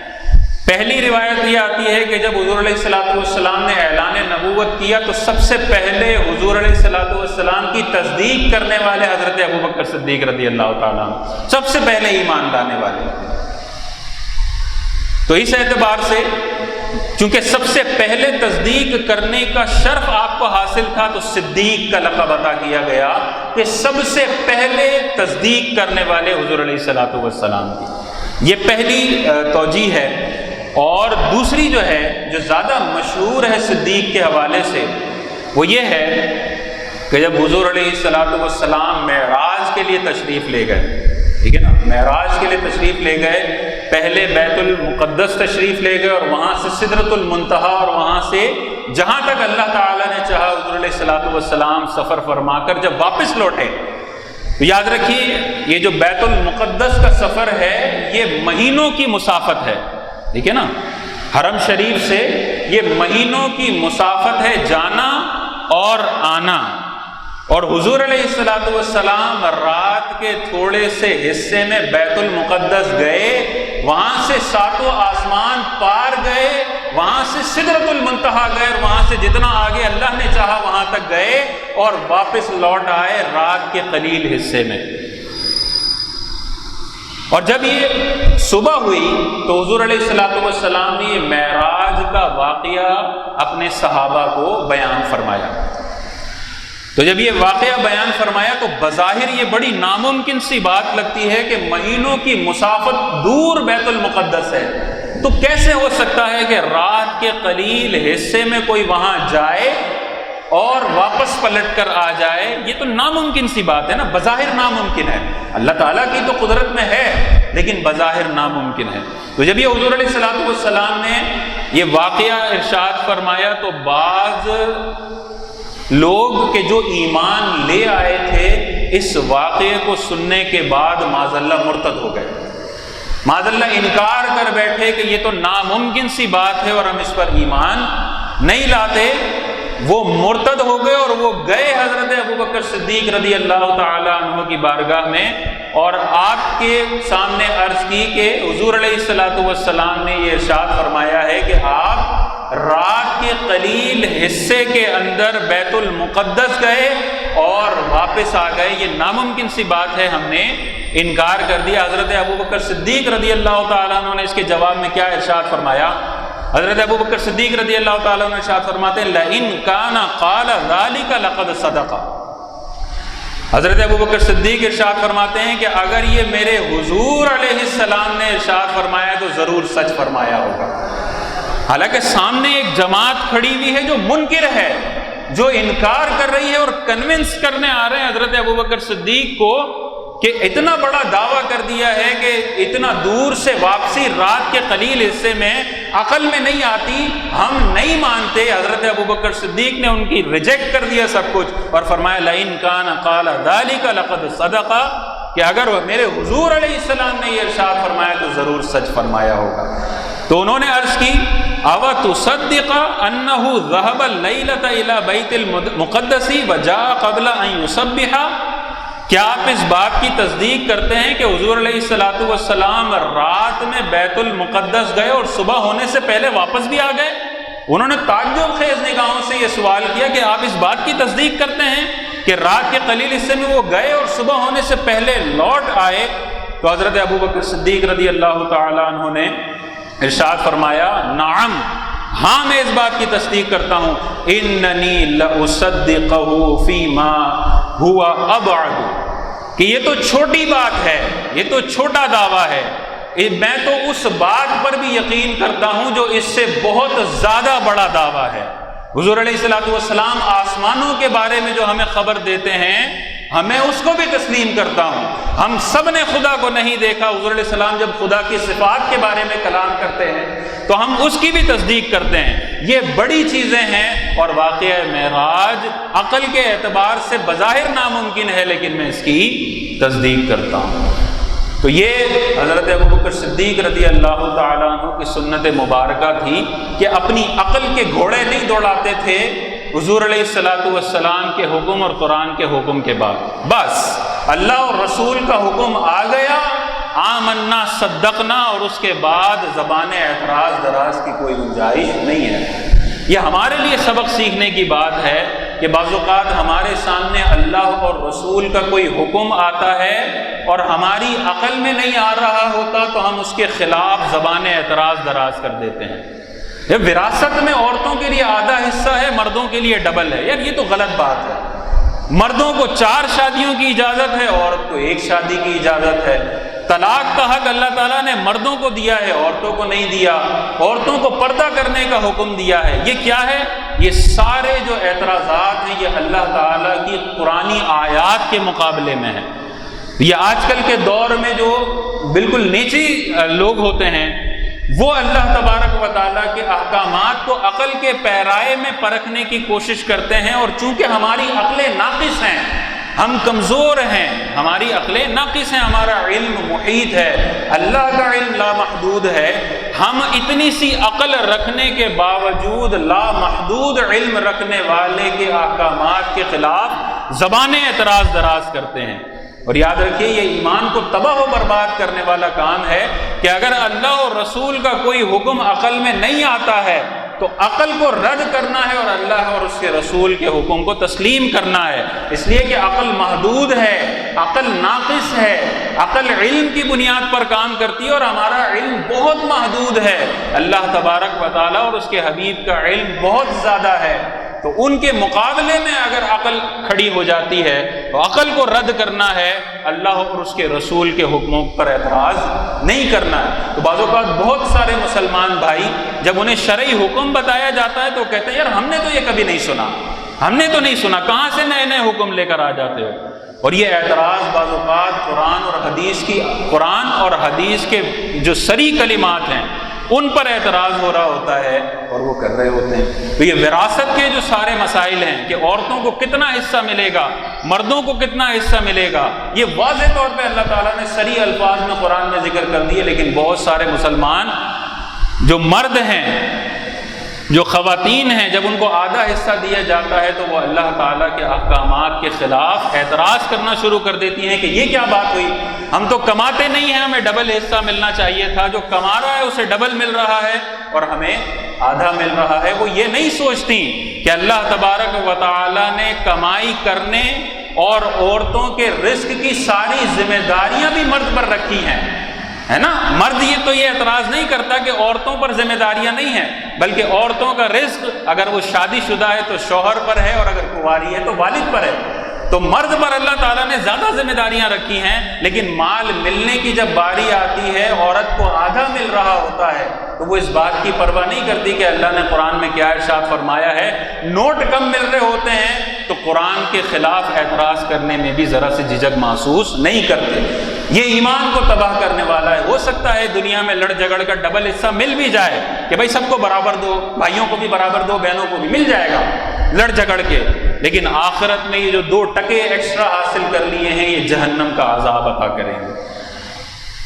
پہلی روایت یہ آتی ہے کہ جب حضور علیہ الصلوۃ والسلام نے اعلان نبوت کیا تو سب سے پہلے حضور علیہ الصلوۃ والسلام کی تصدیق کرنے والے حضرت ابو بکر صدیق رضی اللہ تعالیٰ عنہ سب سے پہلے ایمان لانے والے۔ تو اس اعتبار سے چونکہ سب سے پہلے تصدیق کرنے کا شرف آپ کو حاصل تھا تو صدیق کا لقب عطا کیا گیا کہ سب سے پہلے تصدیق کرنے والے حضور علیہ الصلوۃ والسلام کی۔ یہ پہلی توجیہ ہے۔ اور دوسری جو ہے جو زیادہ مشہور ہے صدیق کے حوالے سے وہ یہ ہے کہ جب حضور علیہ الصلوۃ والسلام معراج کے لیے تشریف لے گئے، ٹھیک ہے نا، معراج کے لیے تشریف لے گئے، پہلے بیت المقدس تشریف لے گئے اور وہاں سے سدرۃ المنتہا اور وہاں سے جہاں تک اللہ تعالیٰ نے چاہا حضور علیہ الصلوۃ والسلام سفر فرما کر جب واپس لوٹے تو یاد رکھیے یہ جو بیت المقدس کا سفر ہے یہ مہینوں کی مسافت ہے، ٹھیک ہے نا، حرم شریف سے یہ مہینوں کی مسافت ہے جانا اور آنا۔ اور حضور علیہ الصلوۃ والسلام رات کے تھوڑے سے حصے میں بیت المقدس گئے، وہاں سے ساتوں آسمان پار گئے، وہاں سے سدرۃ المنتہا گئے، اور وہاں سے جتنا آگے اللہ نے چاہا وہاں تک گئے اور واپس لوٹ آئے رات کے قلیل حصے میں۔ اور جب یہ صبح ہوئی تو حضور علیہ الصلوۃ والسلام نے یہ معراج کا واقعہ اپنے صحابہ کو بیان فرمایا۔ تو جب یہ واقعہ بیان فرمایا تو بظاہر یہ بڑی ناممکن سی بات لگتی ہے کہ مہینوں کی مسافت دور بیت المقدس ہے، تو کیسے ہو سکتا ہے کہ رات کے قلیل حصے میں کوئی وہاں جائے اور واپس پلٹ کر آ جائے؟ یہ تو ناممکن سی بات ہے نا، بظاہر ناممکن ہے، اللہ تعالیٰ کی تو قدرت میں ہے لیکن بظاہر ناممکن ہے۔ تو جب یہ حضور علیہ الصلوۃ والسلام نے یہ واقعہ ارشاد فرمایا تو بعض لوگ کہ جو ایمان لے آئے تھے اس واقعے کو سننے کے بعد معاذ اللہ مرتد ہو گئے، معاذ اللہ انکار کر بیٹھے کہ یہ تو ناممکن سی بات ہے اور ہم اس پر ایمان نہیں لاتے۔ وہ مرتد ہو گئے اور وہ گئے حضرت ابو بکر صدیق رضی اللہ تعالیٰ عنہ کی بارگاہ میں اور آپ کے سامنے عرض کی کہ حضور علیہ الصلوۃ والسلام نے یہ ارشاد فرمایا ہے کہ آپ رات کے قلیل حصے کے اندر بیت المقدس گئے اور واپس آ گئے، یہ ناممکن سی بات ہے، ہم نے انکار کر دیا۔ حضرت ابو بکر صدیق رضی اللہ تعالیٰ عنہ نے اس کے جواب میں کیا ارشاد فرمایا؟ حضرت ابو بکر صدیق رضی اللہ تعالیٰ عنہ ارشاد فرماتے ہیں لَإِن كَانَ قَالَ ذَلِكَ لَقَدْ صَدَقَ۔ حضرت ابو بکر صدیق ارشاد فرماتے ہیں کہ اگر یہ میرے حضور علیہ السلام نے ارشاد فرمایا تو ضرور سچ فرمایا ہوگا۔ حالانکہ سامنے ایک جماعت کھڑی ہوئی ہے جو منکر ہے، جو انکار کر رہی ہے اور کنونس کرنے آ رہے ہیں حضرت ابو بکر صدیق کو کہ اتنا بڑا دعویٰ کر دیا ہے کہ اتنا دور سے واپسی رات کے قلیل حصے میں عقل میں نہیں آتی، ہم نہیں مانتے۔ حضرت ابو بکر صدیق نے ان کی ریجیکٹ کر دیا سب کچھ اور فرمایا لَإِن كَانَ قَالَ ذَلِكَ لَقَدْ صَدَقَ، کہ اگر میرے حضور علیہ السلام نے یہ ارشاد فرمایا تو ضرور سچ فرمایا ہوگا۔ تو انہوں نے عرض کی أَوَتُصَدِّقَ أَنَّهُ ذَهَبَ اللَّيْلَةَ إِلَى بَيْتِ الْمُقَدَّسِ وَجَاءَ قَبْلَ أَن يُصَبِّحَ، کیا آپ اس بات کی تصدیق کرتے ہیں کہ حضور علیہ الصلوۃ والسلام رات میں بیت المقدس گئے اور صبح ہونے سے پہلے واپس بھی آ گئے؟ انہوں نے تعجب خیز نگاہوں سے یہ سوال کیا کہ آپ اس بات کی تصدیق کرتے ہیں کہ رات کے قلیل حصے میں وہ گئے اور صبح ہونے سے پہلے لوٹ آئے؟ تو حضرت ابو بکر صدیق رضی اللہ تعالیٰ عنہ نے ارشاد فرمایا نعم، ہاں میں اس بات کی تصدیق کرتا ہوں، اننی لأصدقہ فیما ہوا ابعد، کہ یہ تو چھوٹی بات ہے، یہ تو چھوٹا دعویٰ ہے، میں تو اس بات پر بھی یقین کرتا ہوں جو اس سے بہت زیادہ بڑا دعویٰ ہے۔ حضور علیہ الصلوۃ والسلام آسمانوں کے بارے میں جو ہمیں خبر دیتے ہیں ہمیں اس کو بھی تسلیم کرتا ہوں۔ ہم سب نے خدا کو نہیں دیکھا، حضور علیہ السلام جب خدا کی صفات کے بارے میں کلام کرتے ہیں تو ہم اس کی بھی تصدیق کرتے ہیں۔ یہ بڑی چیزیں ہیں، اور واقعہ معراج عقل کے اعتبار سے بظاہر ناممکن ہے، لیکن میں اس کی تصدیق کرتا ہوں۔ تو یہ حضرت ابوبکر صدیق رضی اللہ تعالیٰ عنہ کی سنت مبارکہ تھی کہ اپنی عقل کے گھوڑے نہیں دوڑاتے تھے حضور علیہ الصلوۃ والسلام کے حکم اور قرآن کے حکم کے بعد۔ بس اللہ اور رسول کا حکم آ گیا، آمنا صدقنا، اور اس کے بعد زبان اعتراض دراز کی کوئی گنجائش نہیں ہے۔ یہ ہمارے لیے سبق سیکھنے کی بات ہے کہ بعض اوقات ہمارے سامنے اللہ اور رسول کا کوئی حکم آتا ہے اور ہماری عقل میں نہیں آ رہا ہوتا تو ہم اس کے خلاف زبان اعتراض دراز کر دیتے ہیں۔ یہ وراثت میں عورتوں کے لیے آدھا حصہ ہے، مردوں کے لیے ڈبل ہے۔ یار یہ تو غلط بات ہے۔ مردوں کو 4 شادیوں کی اجازت ہے، عورت کو 1 شادی کی اجازت ہے۔ طلاق کا حق اللہ تعالیٰ نے مردوں کو دیا ہے، عورتوں کو نہیں دیا۔ عورتوں کو پردہ کرنے کا حکم دیا ہے۔ یہ کیا ہے؟ یہ سارے جو اعتراضات ہیں یہ اللہ تعالیٰ کی قرآنی آیات کے مقابلے میں ہے۔ یہ آج کل کے دور میں جو بالکل نیچی لوگ ہوتے ہیں وہ اللہ تبارک و تعالیٰ کے احکامات کو عقل کے پیرائے میں پرکھنے کی کوشش کرتے ہیں، اور چونکہ ہماری عقلیں ناقص ہیں، ہم کمزور ہیں، ہماری عقلیں ناقص ہیں، ہمارا علم محیط ہے، اللہ کا علم لامحدود ہے، ہم اتنی سی عقل رکھنے کے باوجود لامحدود علم رکھنے والے کے احکامات کے خلاف زبان اعتراض دراز کرتے ہیں۔ اور یاد رکھیے یہ ایمان کو تباہ و برباد کرنے والا کام ہے کہ اگر اللہ اور رسول کا کوئی حکم عقل میں نہیں آتا ہے تو عقل کو رد کرنا ہے اور اللہ اور اس کے رسول کے حکم کو تسلیم کرنا ہے، اس لیے کہ عقل محدود ہے، عقل ناقص ہے، عقل علم کی بنیاد پر کام کرتی ہے اور ہمارا علم بہت محدود ہے۔ اللہ تبارک و تعالیٰ اور اس کے حبیب کا علم بہت زیادہ ہے، تو ان کے مقابلے میں اگر عقل کھڑی ہو جاتی ہے تو عقل کو رد کرنا ہے، اللہ اور اس کے رسول کے حکموں پر اعتراض نہیں کرنا ہے۔ تو بعض اوقات بہت سارے مسلمان بھائی جب انہیں شرعی حکم بتایا جاتا ہے تو کہتے ہیں یار ہم نے تو یہ کبھی نہیں سنا، ہم نے تو نہیں سنا، کہاں سے نئے نئے حکم لے کر آ جاتے ہو؟ اور یہ اعتراض بعض اوقات قرآن اور حدیث کے جو صریح کلمات ہیں ان پر اعتراض ہو رہا ہوتا ہے اور وہ کر رہے ہوتے ہیں۔ تو یہ وراثت کے جو سارے مسائل ہیں کہ عورتوں کو کتنا حصہ ملے گا، مردوں کو کتنا حصہ ملے گا، یہ واضح طور پہ اللہ تعالیٰ نے صریح الفاظ میں قرآن میں ذکر کر دیے، لیکن بہت سارے مسلمان جو مرد ہیں، جو خواتین ہیں، جب ان کو آدھا حصہ دیا جاتا ہے تو وہ اللہ تعالیٰ کے احکامات کے خلاف اعتراض کرنا شروع کر دیتی ہیں کہ یہ کیا بات ہوئی، ہم تو کماتے نہیں ہیں، ہمیں ڈبل حصہ ملنا چاہیے تھا، جو کما رہا ہے اسے ڈبل مل رہا ہے اور ہمیں آدھا مل رہا ہے۔ وہ یہ نہیں سوچتی کہ اللہ تبارک و تعالیٰ نے کمائی کرنے اور عورتوں کے رزق کی ساری ذمہ داریاں بھی مرد پر رکھی ہیں، ہے نا۔ مرد یہ اعتراض نہیں کرتا کہ عورتوں پر ذمہ داریاں نہیں ہیں، بلکہ عورتوں کا رزق اگر وہ شادی شدہ ہے تو شوہر پر ہے اور اگر کنواری ہے تو والد پر ہے۔ تو مرد پر اللہ تعالیٰ نے زیادہ ذمہ داریاں رکھی ہیں، لیکن مال ملنے کی جب باری آتی ہے عورت کو آدھا مل رہا ہوتا ہے تو وہ اس بات کی پرواہ نہیں کرتی کہ اللہ نے قرآن میں کیا ارشاد فرمایا ہے۔ نوٹ کم مل رہے ہوتے ہیں تو قرآن کے خلاف اعتراض کرنے میں بھی ذرا سے جھجک محسوس نہیں کرتے۔ یہ ایمان کو تباہ کرنے والا ہے۔ ہو سکتا ہے دنیا میں لڑ جھگڑ کا ڈبل حصہ مل بھی جائے کہ بھائی سب کو برابر دو، بھائیوں کو بھی برابر دو، بہنوں کو بھی مل جائے گا لڑ جھگڑ کے، لیکن آخرت میں یہ جو 2 ٹکے ایکسٹرا حاصل کر لیے ہیں یہ جہنم کا عذاب عطا کریں گے۔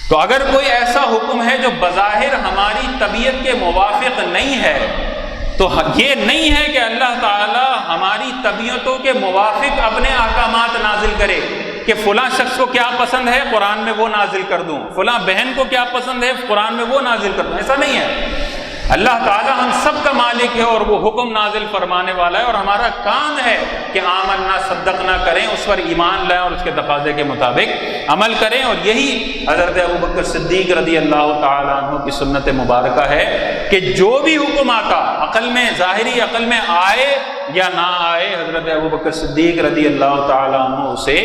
تو اگر کوئی ایسا حکم ہے جو بظاہر ہماری طبیعت کے موافق نہیں ہے تو یہ نہیں ہے کہ اللہ تعالیٰ ہماری طبیعتوں کے موافق اپنے احکامات نازل کرے کہ فلاں شخص کو کیا پسند ہے قرآن میں وہ نازل کر دوں، فلاں بہن کو کیا پسند ہے قرآن میں وہ نازل کر دوں، ایسا نہیں ہے۔ اللہ تعالیٰ ہم سب کا مالک ہے اور وہ حکم نازل فرمانے والا ہے، اور ہمارا کام ہے کہ آمنا صدقنا کریں، اس پر ایمان لائیں اور اس کے تقاضے کے مطابق عمل کریں۔ اور یہی حضرت ابوبکر صدیق رضی اللہ تعالیٰ عنہ کی سنت مبارکہ ہے کہ جو بھی حکم آتا عقل میں، ظاہری عقل میں آئے یا نہ آئے، حضرت ابوبکر صدیق رضی اللہ تعالیٰ عنہ اسے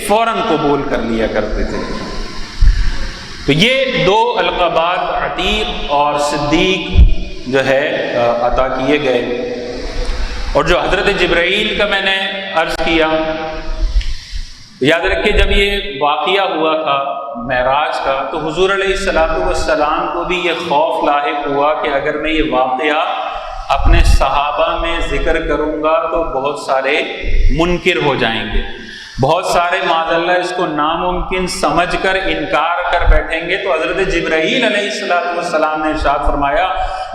فوراً قبول کر لیا کرتے تھے۔ تو یہ 2 القابات عتیق اور صدیق جو ہے عطا کیے گئے۔ اور جو حضرت جبرائیل کا میں نے عرض کیا، یاد رکھیے جب یہ واقعہ ہوا تھا معراج کا تو حضور علیہ السلام کو بھی یہ خوف لاحق ہوا کہ اگر میں یہ واقعہ اپنے صحابہ میں ذکر کروں گا تو بہت سارے منکر ہو جائیں گے، بہت سارے معاذ اللہ اس کو ناممکن سمجھ کر انکار کر بیٹھیں گے۔ تو حضرت جبرائیل علیہ السلام نے ارشاد فرمایا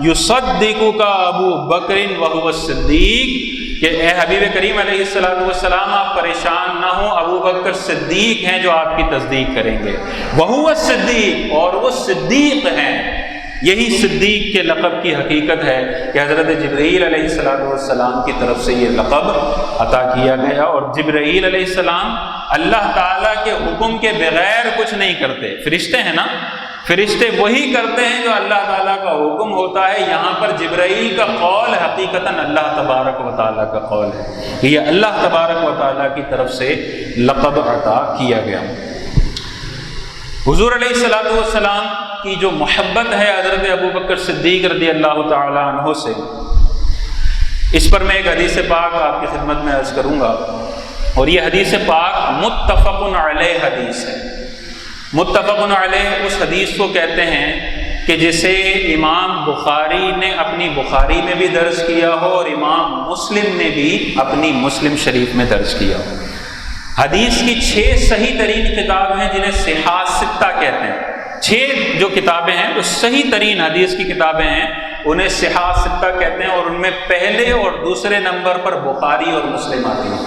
یصدقک ابو بکر وہو الصدیق، کہ اے حبیب کریم علیہ السلام آپ پریشان نہ ہوں، ابو بکر صدیق ہیں جو آپ کی تصدیق کریں گے، وہو الصدیق، اور وہ صدیق ہیں۔ یہی صدیق کے لقب کی حقیقت ہے کہ حضرت جبرائیل علیہ السلام کی طرف سے یہ لقب عطا کیا گیا۔ اور جبرائیل علیہ السلام اللہ تعالیٰ کے حکم کے بغیر کچھ نہیں کرتے، فرشتے ہیں نا، فرشتے وہی کرتے ہیں جو اللہ تعالیٰ کا حکم ہوتا ہے۔ یہاں پر جبرائیل کا قول حقیقتاً اللہ تبارک و تعالیٰ کا قول ہے کہ یہ اللہ تبارک و تعالیٰ کی طرف سے لقب عطا کیا گیا۔ حضور علیہ السلام کی جو محبت ہے حضرت ابو بکر صدیق رضی اللہ تعالیٰ عنہ سے، اس پر میں ایک حدیث پاک آپ کی خدمت میں عرض کروں گا، اور یہ حدیث پاک متفق علیہ حدیث ہے۔ متفق علیہ اس حدیث کو کہتے ہیں کہ جسے امام بخاری نے اپنی بخاری میں بھی درج کیا ہو اور امام مسلم نے بھی اپنی مسلم شریف میں درج کیا ہو۔ حدیث کی 6 صحیح ترین کتاب ہیں جنہیں صحاح ستہ کہتے ہیں۔ 6 جو کتابیں ہیں جو صحیح ترین حدیث کی کتابیں ہیں انہیں صحاح ستہ کہتے ہیں، اور ان میں پہلے اور دوسرے نمبر پر بخاری اور مسلم آتی ہیں۔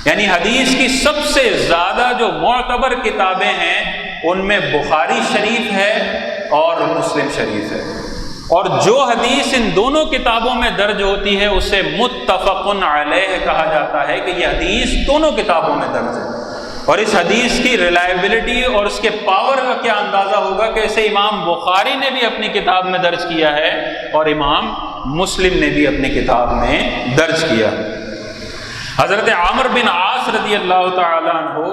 یعنی حدیث کی سب سے زیادہ جو معتبر کتابیں ہیں ان میں بخاری شریف ہے اور مسلم شریف ہے، اور جو حدیث ان دونوں کتابوں میں درج ہوتی ہے اسے متفق علیہ کہا جاتا ہے کہ یہ حدیث دونوں کتابوں میں درج ہے۔ اور اس حدیث کی ریلائبلٹی اور اس کے پاور کا کیا اندازہ ہوگا کہ اسے امام بخاری نے بھی اپنی کتاب میں درج کیا ہے اور امام مسلم نے بھی اپنی کتاب میں درج کیا ہے۔ حضرت عامر بن عاص رضی اللہ تعالیٰ عنہ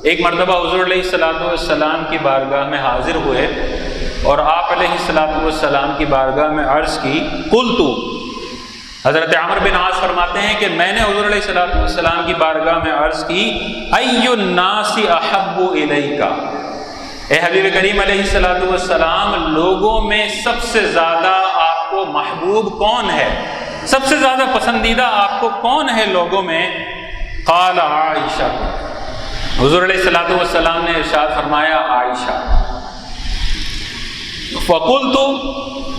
ایک مرتبہ حضور علیہ السلام کی بارگاہ میں حاضر ہوئے اور آپ علیہ السلام کی بارگاہ میں عرض کی، قلت، حضرت عامر بن عاص فرماتے ہیں کہ میں نے حضور علیہ السلام کی بارگاہ میں عرض کی، ای الناس احب الیک، اے حبیب کریم علیہ السلام لوگوں میں سب سے زیادہ آپ کو محبوب کون ہے، سب سے زیادہ پسندیدہ آپ کو کون ہے لوگوں میں؟ قال عائشہ، حضور علیہ السلام نے ارشاد فرمایا عائشہ۔ فقلت،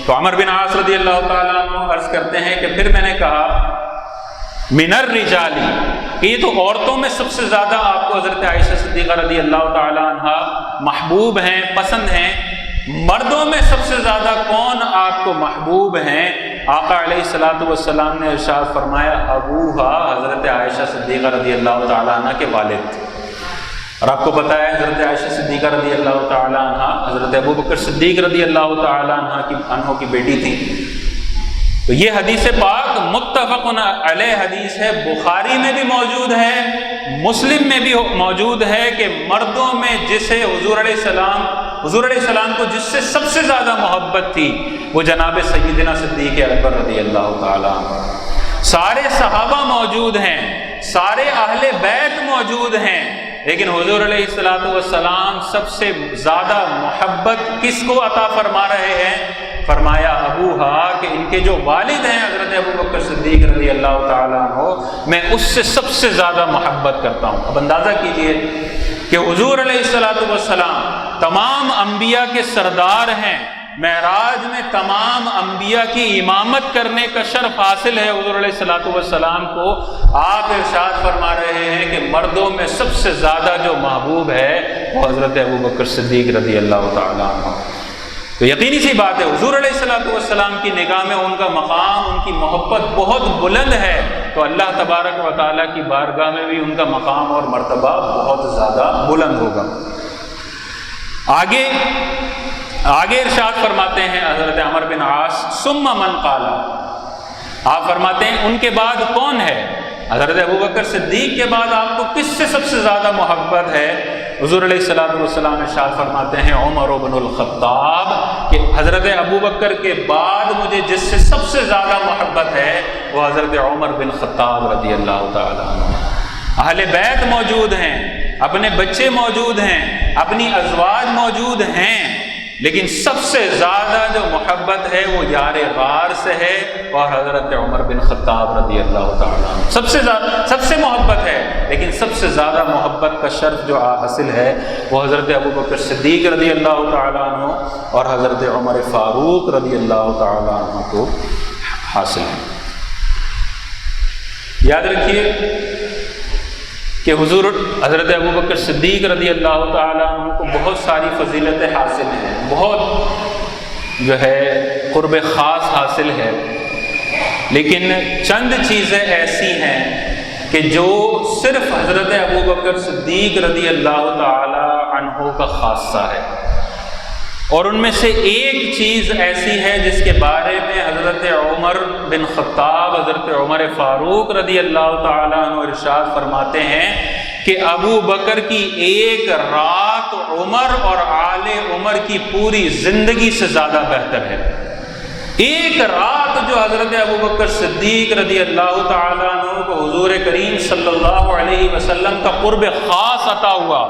تو عمر بن عاص رضی اللہ تعالیٰ عنہ عرض کرتے ہیں کہ پھر میں نے کہا من الرجال، کہ یہ تو عورتوں میں سب سے زیادہ آپ کو حضرت عائشہ صدیقہ رضی اللہ تعالیٰ عنہ محبوب ہیں، پسند ہیں، مردوں میں سب سے زیادہ کون آپ کو محبوب ہیں؟ آقا علیہ السلام نے ارشاد فرمایا ابوہا، حضرت عائشہ صدیقہ رضی اللہ تعالیٰ عنہ کے والد۔ اور آپ کو پتہ ہے حضرت عائشہ صدیقہ رضی اللہ تعالیٰ عنہ حضرت ابو بکر صدیق رضی اللہ تعالیٰ عنہ کی بیٹی تھی۔ تو یہ حدیث پاک متفق علیہ حدیث ہے، بخاری میں بھی موجود ہے، مسلم میں بھی موجود ہے کہ مردوں میں جسے حضور علیہ السلام کو جس سے سب سے زیادہ محبت تھی وہ جناب سیدنا صدیق اکبر رضی اللہ تعالیٰ عنہ۔ سارے صحابہ موجود ہیں، سارے اہل بیت موجود ہیں، لیکن حضور علیہ السلام سب سے زیادہ محبت کس کو عطا فرما رہے ہیں؟ فرمایا ابوہا، کہ ان کے جو والد ہیں حضرت ابو بکر صدیق رضی اللہ تعالیٰ عنہ، میں اس سے سب سے زیادہ محبت کرتا ہوں۔ اب اندازہ کیجئے کہ حضور علیہ السلام تمام انبیاء کے سردار ہیں، معراج میں تمام انبیاء کی امامت کرنے کا شرف حاصل ہے حضور علیہ السلام کو، آپ ارشاد فرما رہے ہیں کہ مردوں میں سب سے زیادہ جو محبوب ہے وہ حضرت ابو بکر صدیق رضی اللہ تعالیٰ عنہ۔ تو یقینی سی بات ہے حضور علیہ السلام کی نگاہ میں ان کا مقام، ان کی محبت بہت بلند ہے، تو اللہ تبارک و تعالیٰ کی بارگاہ میں بھی ان کا مقام اور مرتبہ بہت زیادہ بلند ہوگا۔ آگے ارشاد فرماتے ہیں حضرت عمر بن عاص، ثم من قال، آپ فرماتے ہیں ان کے بعد کون ہے؟ حضرت ابو بکر صدیق کے بعد آپ کو کس سے سب سے زیادہ محبت ہے؟ حضور علیہ السلام ارشاد فرماتے ہیں عمر بن الخطاب، کہ حضرت ابو بکر کے بعد مجھے جس سے سب سے زیادہ محبت ہے وہ حضرت عمر بن خطاب رضی اللہ تعالیٰ عنہ۔ اہل بیت موجود ہیں، اپنے بچے موجود ہیں، اپنی ازواج موجود ہیں، لیکن سب سے زیادہ جو محبت ہے وہ یار غار سے ہے اور حضرت عمر بن خطاب رضی اللہ تعالیٰ عنہ سب سے محبت ہے، لیکن سب سے زیادہ محبت کا شرف جو حاصل ہے وہ حضرت ابوبکر صدیق رضی اللہ تعالیٰ عنہ اور حضرت عمر فاروق رضی اللہ تعالیٰ عنہ کو حاصل ہے۔ یاد رکھیے کہ حضور حضرت ابوبکر صدیق رضی اللہ تعالیٰ عنہ کو بہت ساری فضیلتیں حاصل ہیں، بہت جو ہے قرب خاص حاصل ہے، لیکن چند چیزیں ایسی ہیں کہ جو صرف حضرت ابوبکر صدیق رضی اللہ تعالیٰ عنہ کا خاصہ ہے، اور ان میں سے ایک چیز ایسی ہے جس کے بارے میں حضرت عمر بن خطاب حضرت عمر فاروق رضی اللہ تعالیٰ عنہ ارشاد فرماتے ہیں کہ ابو بکر کی ایک رات عمر اور آل عمر کی پوری زندگی سے زیادہ بہتر ہے۔ ایک رات جو حضرت ابوبکر صدیق رضی اللہ تعالیٰ عنہ کو حضور کریم صلی اللہ علیہ وسلم کا قرب خاص عطا ہوا،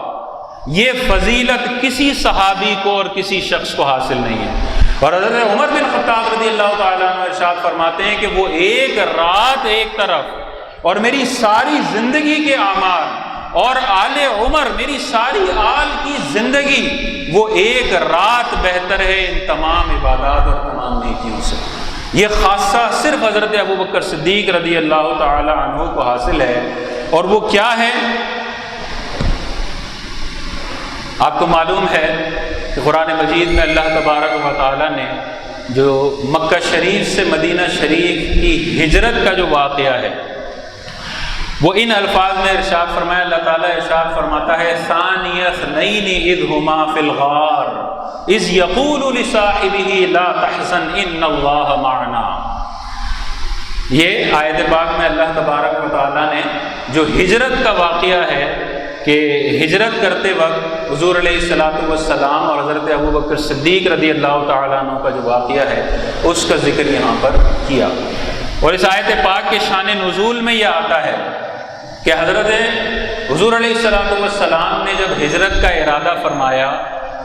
یہ فضیلت کسی صحابی کو اور کسی شخص کو حاصل نہیں ہے۔ اور حضرت عمر بن خطاب رضی اللہ تعالیٰ عنہ ارشاد فرماتے ہیں کہ وہ ایک رات ایک طرف اور میری ساری زندگی کے اعمال اور آل عمر میری ساری آل کی زندگی وہ ایک رات بہتر ہے ان تمام عبادات اور تمام نیکیوں سے۔ یہ خاصہ صرف حضرت ابوبکر صدیق رضی اللہ تعالیٰ عنہ کو حاصل ہے، اور وہ کیا ہے؟ آپ کو معلوم ہے کہ قرآن مجید میں اللہ تبارک و تعالیٰ نے جو مکہ شریف سے مدینہ شریف کی ہجرت کا جو واقعہ ہے وہ ان الفاظ میں ارشاد فرمایا۔ اللہ تعالیٰ ارشاد فرماتا ہے ثانی اثنین اذ ہما فی الغار اذ یقول لصاحبہ لا تحزن ان اللہ معنا۔ یہ آیت پاک میں اللہ تبارک و تعالیٰ نے جو ہجرت کا واقعہ ہے کہ ہجرت کرتے وقت حضور علیہ الصلوۃ والسلام اور حضرت ابوبکر صدیق رضی اللہ تعالیٰ عنہ کا جو واقعہ ہے اس کا ذکر یہاں پر کیا، اور اس آیت پاک کے شان نزول میں یہ آتا ہے کہ حضرت حضور علیہ الصلوۃ والسلام نے جب ہجرت کا ارادہ فرمایا،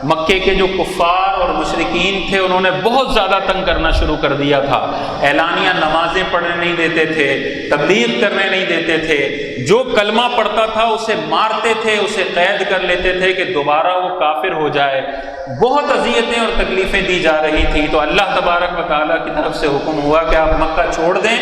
مکے کے جو کفار اور مشرکین تھے انہوں نے بہت زیادہ تنگ کرنا شروع کر دیا تھا، اعلانیہ نمازیں پڑھنے نہیں دیتے تھے، تبلیغ کرنے نہیں دیتے تھے، جو کلمہ پڑھتا تھا اسے مارتے تھے، اسے قید کر لیتے تھے کہ دوبارہ وہ کافر ہو جائے، بہت اذیتیں اور تکلیفیں دی جا رہی تھیں۔ تو اللہ تبارک و تعالیٰ کی طرف سے حکم ہوا کہ آپ مکہ چھوڑ دیں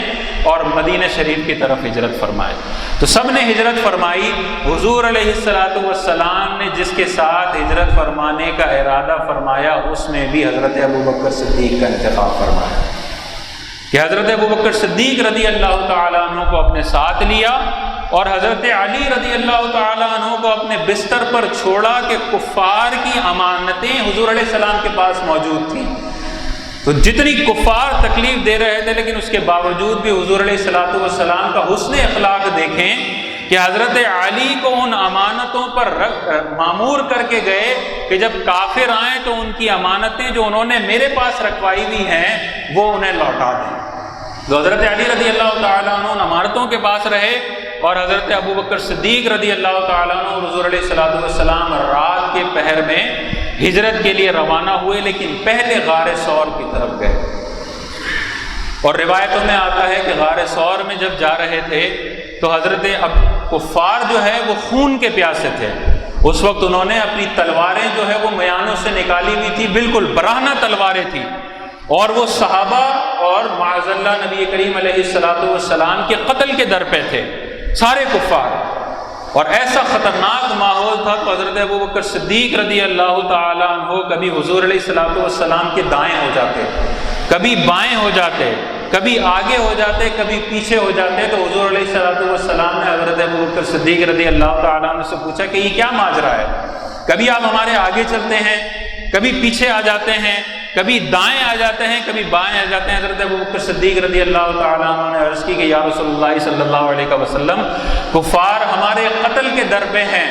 اور مدینہ شریف کی طرف ہجرت فرمائیں۔ تو سب نے ہجرت فرمائی۔ حضور علیہ الصلوۃ والسلام نے جس کے ساتھ ہجرت فرمانے کا ارادہ فرمایا اس میں بھی حضرت ابوبکر صدیق کا انتخاب فرمایا کہ حضرت ابوبکر صدیق رضی اللہ تعالیٰ عنہ کو اپنے ساتھ لیا اور حضرت علی رضی اللہ تعالیٰ عنہ کو اپنے بستر پر چھوڑا کہ کفار کی امانتیں حضور علیہ السلام کے پاس موجود تھیں۔ تو جتنی کفار تکلیف دے رہے تھے لیکن اس کے باوجود بھی حضور علیہ الصلوۃ والسلام کا حسن اخلاق دیکھیں کہ حضرت علی کو ان امانتوں پر مامور کر کے گئے کہ جب کافر آئیں تو ان کی امانتیں جو انہوں نے میرے پاس رکھوائی ہوئی ہیں وہ انہیں لوٹا دیں۔ تو حضرت علی رضی اللہ تعالیٰ عنہ ان امانتوں کے پاس رہے اور حضرت ابوبکر صدیق رضی اللہ تعالیٰ عنہ اور حضور علیہ الصلوۃ والسلام رات کے پہر میں ہجرت کے لیے روانہ ہوئے، لیکن پہلے غار ثور کی طرف گئے۔ اور روایتوں میں آتا ہے کہ غار ثور میں جب جا رہے تھے تو حضرت کفار جو ہے وہ خون کے پیاسے تھے، اس وقت انہوں نے اپنی تلواریں جو ہے وہ میانوں سے نکالی ہوئی تھی، بالکل برہنہ تلواریں تھیں، اور وہ صحابہ اور معاذ اللہ نبی کریم علیہ الصلوۃ والسلام کے قتل کے در پہ تھے سارے کفار، اور ایسا خطرناک ماحول تھا۔ تو حضرت ابوبکر صدیق رضی اللہ تعالیٰ عنہ کبھی حضور علیہ الصلوۃ والسلام کے دائیں ہو جاتے، کبھی بائیں ہو جاتے، کبھی آگے ہو جاتے، کبھی پیچھے ہو جاتے۔ تو حضور علیہ الصلوۃ والسلام نے حضرت ابوبکر صدیق رضی اللہ تعالیٰ عنہ سے پوچھا کہ یہ کیا ماجرا ہے؟ کبھی آپ ہمارے آگے چلتے ہیں، کبھی پیچھے آ جاتے ہیں، کبھی دائیں آ جاتے ہیں، کبھی بائیں آ جاتے ہیں۔ حضرت ابوبکر صدیق رضی اللہ تعالیٰ عنہ نے عرض کی کہ یا رسول اللہ صلی اللہ علیہ وسلم، کفار ہمارے قتل کے در پہ ہیں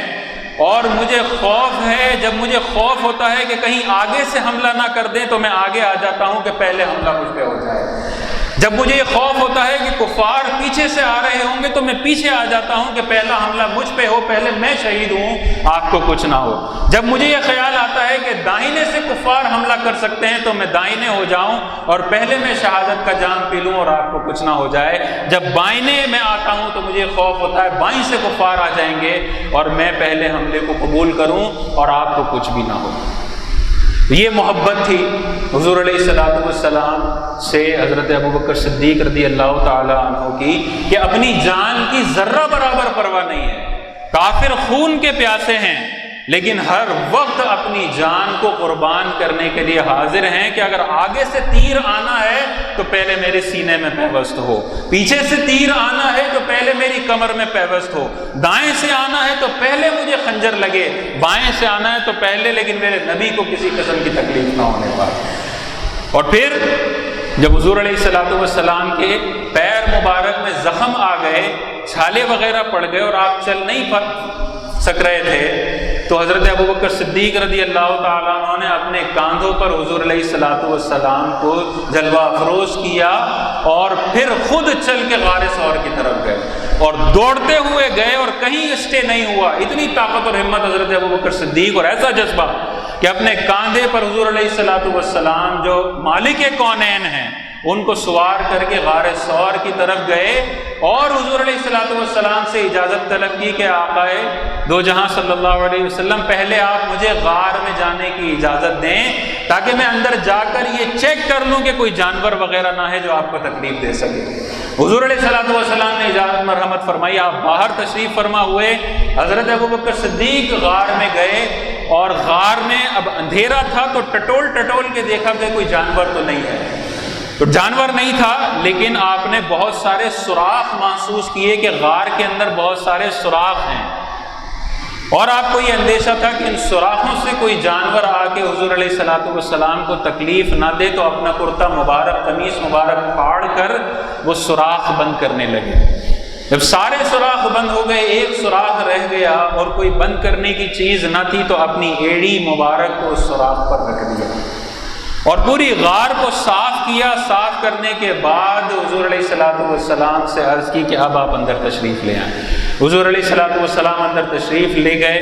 اور مجھے خوف ہے، جب مجھے خوف ہوتا ہے کہ کہیں آگے سے حملہ نہ کر دیں تو میں آگے آ جاتا ہوں کہ پہلے حملہ مجھ پہ ہو جائے۔ جب مجھے یہ خوف ہوتا ہے کہ کفار پیچھے سے آ رہے ہوں گے تو میں پیچھے آ جاتا ہوں کہ پہلا حملہ مجھ پہ ہو، پہلے میں شہید ہوں، آپ کو کچھ نہ ہو۔ جب مجھے یہ خیال آتا ہے کہ دائنے سے کفار حملہ کر سکتے ہیں تو میں دائنے ہو جاؤں اور پہلے میں شہادت کا جام پی لوں اور آپ کو کچھ نہ ہو جائے۔ جب بائنے میں آتا ہوں تو مجھے خوف ہوتا ہے بائیں سے کفار آ جائیں گے اور میں پہلے حملے کو قبول کروں اور آپ کو کچھ بھی نہ ہو۔ یہ محبت تھی حضور علیہ الصلوۃ والسلام سے حضرت ابوبکر صدیق رضی اللہ تعالی عنہ کی، کہ اپنی جان کی ذرہ برابر پرواہ نہیں ہے۔ کافر خون کے پیاسے ہیں لیکن ہر وقت اپنی جان کو قربان کرنے کے لیے حاضر ہیں کہ اگر آگے سے تیر آنا ہے تو پہلے میرے سینے میں پیوست ہو، پیچھے سے تیر آنا ہے تو پہلے میری کمر میں پیوست ہو، دائیں سے آنا ہے تو پہلے مجھے خنجر لگے، بائیں سے آنا ہے تو پہلے، لیکن میرے نبی کو کسی قسم کی تکلیف نہ ہونے پائے۔ اور پھر جب حضور علیہ الصلوۃ والسلام کے پیر مبارک میں زخم آ گئے، چھالے وغیرہ پڑ گئے اور آپ چل نہیں سک رہے تھے، تو حضرت ابوبکر صدیق رضی اللہ تعالیٰ عنہ نے اپنے کاندھوں پر حضور علیہ الصلوۃ والسلام کو جلوہ افروز کیا اور پھر خود چل کے غار ثور کی طرف گئے اور دوڑتے ہوئے گئے اور کہیں اسٹے نہیں ہوا۔ اتنی طاقت اور ہمت حضرت ابوبکر صدیق اور ایسا جذبہ کہ اپنے کاندھے پر حضور علیہ الصلوۃ والسلام جو مالک کونین ہیں ان کو سوار کر کے غار ثور کی طرف گئے اور حضور علیہ الصلوۃ والسلام سے اجازت طلب کی کہ آقائے دو جہاں صلی اللہ علیہ وسلم پہلے آپ مجھے غار میں جانے کی اجازت دیں تاکہ میں اندر جا کر یہ چیک کر لوں کہ کوئی جانور وغیرہ نہ ہے جو آپ کو تکلیف دے سکے۔ حضور علیہ الصلوۃ والسلام نے اجازت مرحمت فرمائی، آپ باہر تشریف فرما ہوئے۔ حضرت ابوبکر صدیق غار میں گئے اور غار میں اب اندھیرا تھا تو ٹٹول کے دیکھا کہ کوئی جانور تو نہیں ہے، تو جانور نہیں تھا، لیکن آپ نے بہت سارے سوراخ محسوس کیے کہ غار کے اندر بہت سارے سوراخ ہیں اور آپ کو یہ اندیشہ تھا کہ ان سوراخوں سے کوئی جانور آ کے حضور علیہ الصلوۃ والسلام کو تکلیف نہ دے، تو اپنا کرتا مبارک قمیص مبارک پھاڑ کر وہ سوراخ بند کرنے لگے۔ جب سارے سوراخ بند ہو گئے، ایک سوراخ رہ گیا اور کوئی بند کرنے کی چیز نہ تھی، تو اپنی ایڑی مبارک کو اس سوراخ پر رکھ دیا اور پوری غار کو صاف کیا۔ صاف کرنے کے بعد حضور علیہ الصلوۃ والسلام سے عرض کی کہ اب آپ اندر تشریف لے آئیں۔ حضور علیہ الصلوۃ والسلام اندر تشریف لے گئے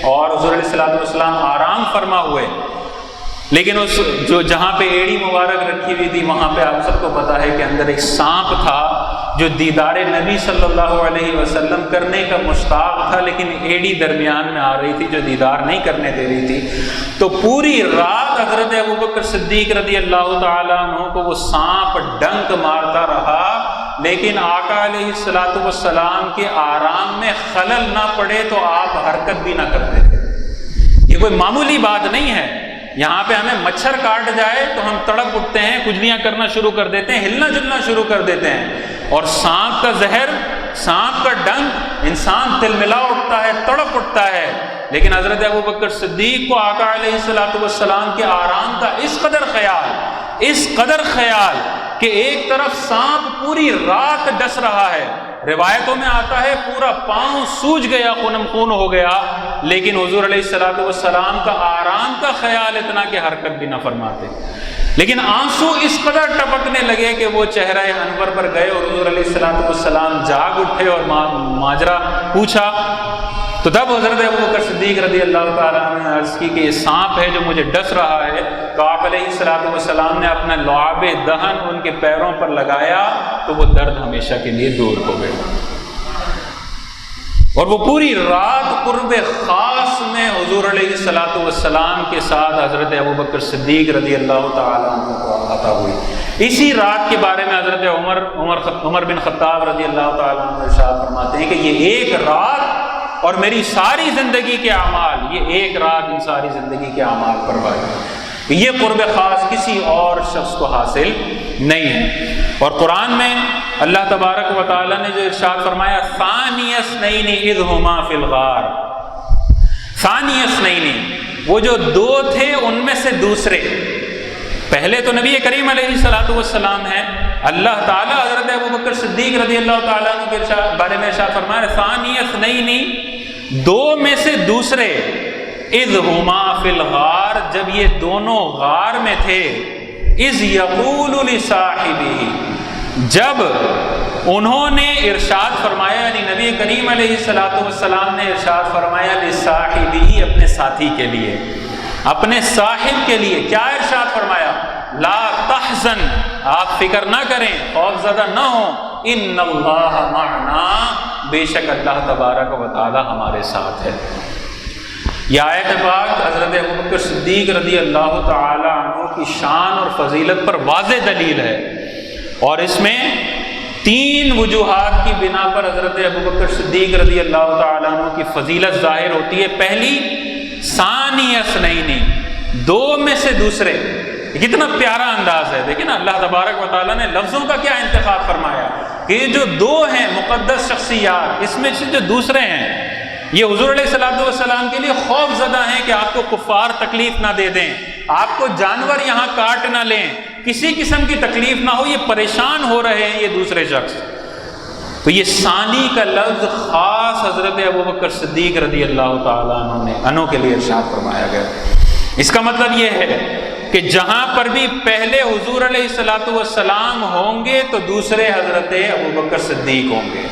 اور حضور علیہ الصلوۃ والسلام آرام فرما ہوئے، لیکن اس جو جہاں پہ ایڑی مبارک رکھی ہوئی تھی وہاں پہ آپ سب کو پتا ہے کہ اندر ایک سانپ تھا جو دیدار نبی صلی اللہ علیہ وسلم کرنے کا مشتاق تھا، لیکن ایڑی درمیان میں آ رہی تھی جو دیدار نہیں کرنے دے رہی تھی۔ تو پوری رات حضرت ابوبکر صدیق رضی اللہ تعالیٰ عنہ کو وہ سانپ ڈنک مارتا رہا، لیکن آقا علیہ الصلوۃ والسلام کے آرام میں خلل نہ پڑے تو آپ حرکت بھی نہ کرتے تھے۔ یہ کوئی معمولی بات نہیں ہے، یہاں پہ ہمیں مچھر کاٹ جائے تو ہم تڑپ اٹھتے ہیں، کجلیاں کرنا شروع کر دیتے ہیں، ہلنا جلنا شروع کر دیتے ہیں، اور سانپ کا زہر، سانپ کا ڈنک، انسان تلملا اٹھتا ہے، تڑپ اٹھتا ہے، لیکن حضرت ابوبکر صدیق کو آقا علیہ الصلوۃ والسلام کے آرام کا اس قدر خیال کہ ایک طرف سانپ پوری رات ڈس رہا ہے، روایتوں میں آتا ہے پورا پاؤں سوج گیا، خونم خون ہو گیا، لیکن حضور علیہ الصلوۃ والسلام کا آرام کا خیال اتنا کہ حرکت بھی نہ فرماتے، لیکن آنسو اس قدر ٹپکنے لگے کہ وہ چہرہ انور پر گئے اور حضور علیہ الصلوۃ والسلام جاگ اٹھے اور ماجرا پوچھا، تو تب حضرت ابوبکر صدیق رضی اللہ تعالیٰ عنہ نے عرض کی کہ یہ سانپ ہے جو مجھے ڈس رہا ہے، تو آپ علیہ الصلوۃ والسلام نے اپنا لعاب دہن ان کے پیروں پر لگایا تو وہ درد ہمیشہ کے لیے دور ہو گیا، اور وہ پوری رات قرب خاص میں حضور علیہ الصلوۃ والسلام کے ساتھ حضرت ابوبکر صدیق رضی اللہ تعالیٰ عنہ کو عطا ہوئی۔ اسی رات کے بارے میں حضرت عمر بن خطاب رضی اللہ تعالیٰ عنہ ارشاد فرماتے ہیں کہ یہ ایک رات اور میری ساری زندگی کے اعمال، یہ ایک رات ان ساری زندگی کے اعمال پر واقع، یہ قرب خاص کسی اور شخص کو حاصل نہیں ہے۔ اور قرآن میں اللہ تبارک و تعالیٰ نے جو ارشاد فرمایا، ثانی اثنین اذ ہما فی الغار، ثانی اثنین، وہ جو دو تھے ان میں سے دوسرے، پہلے تو نبی کریم علیہ الصلوۃ والسلام ہیں، اللہ تعالیٰ حضرت ابوبکر صدیق رضی اللہ تعالیٰ عنہ کے بارے میں ارشاد فرمایا، ثانی اثنین، دو میں سے دوسرے، اذ ہما فی الغار، جب یہ دونوں غار میں تھے، اذ یقول لصاحبہ، جب انہوں نے ارشاد فرمایا، یعنی نبی کریم علیہ السلام نے ارشاد فرمایا لصاحبہ، اپنے ساتھی کے لیے، اپنے صاحب کے لیے کیا ارشاد فرمایا؟ لا تحزن، آپ فکر نہ کریں، خوف زدہ نہ ہوں، ان اللہ معنا، بے شک اللہ تبارک و تعالی ہمارے ساتھ ہے۔ یہ آیت پاک حضرت ابوبکر صدیق رضی اللہ تعالی عنہ کی شان اور فضیلت پر واضح دلیل ہے، اور اس میں 3 وجوہات کی بنا پر حضرت ابوبکر صدیق رضی اللہ تعالی عنہ کی فضیلت ظاہر ہوتی ہے۔ پہلی، ثانی اثنین، 2 میں سے دوسرے۔ کتنا پیارا انداز ہے، دیکھیں نا اللہ تبارک و تعالیٰ نے لفظوں کا کیا انتخاب فرمایا کہ یہ جو 2 ہیں مقدس شخصیات، اس میں سے جو دوسرے ہیں یہ حضور علیہ السلام کے لیے خوف زدہ ہیں کہ آپ کو کفار تکلیف نہ دے دیں، آپ کو جانور یہاں کاٹ نہ لیں، کسی قسم کی تکلیف نہ ہو، یہ پریشان ہو رہے ہیں یہ دوسرے شخص۔ تو یہ ثانی کا لفظ خاص حضرت ابوبکر صدیق رضی اللہ تعالیٰ عنہ کے لیے ارشاد فرمایا گیا۔ اس کا مطلب یہ ہے کہ جہاں پر بھی پہلے حضور علیہ السلام ہوں گے تو دوسرے حضرت ابوبکر صدیق ہوں گے،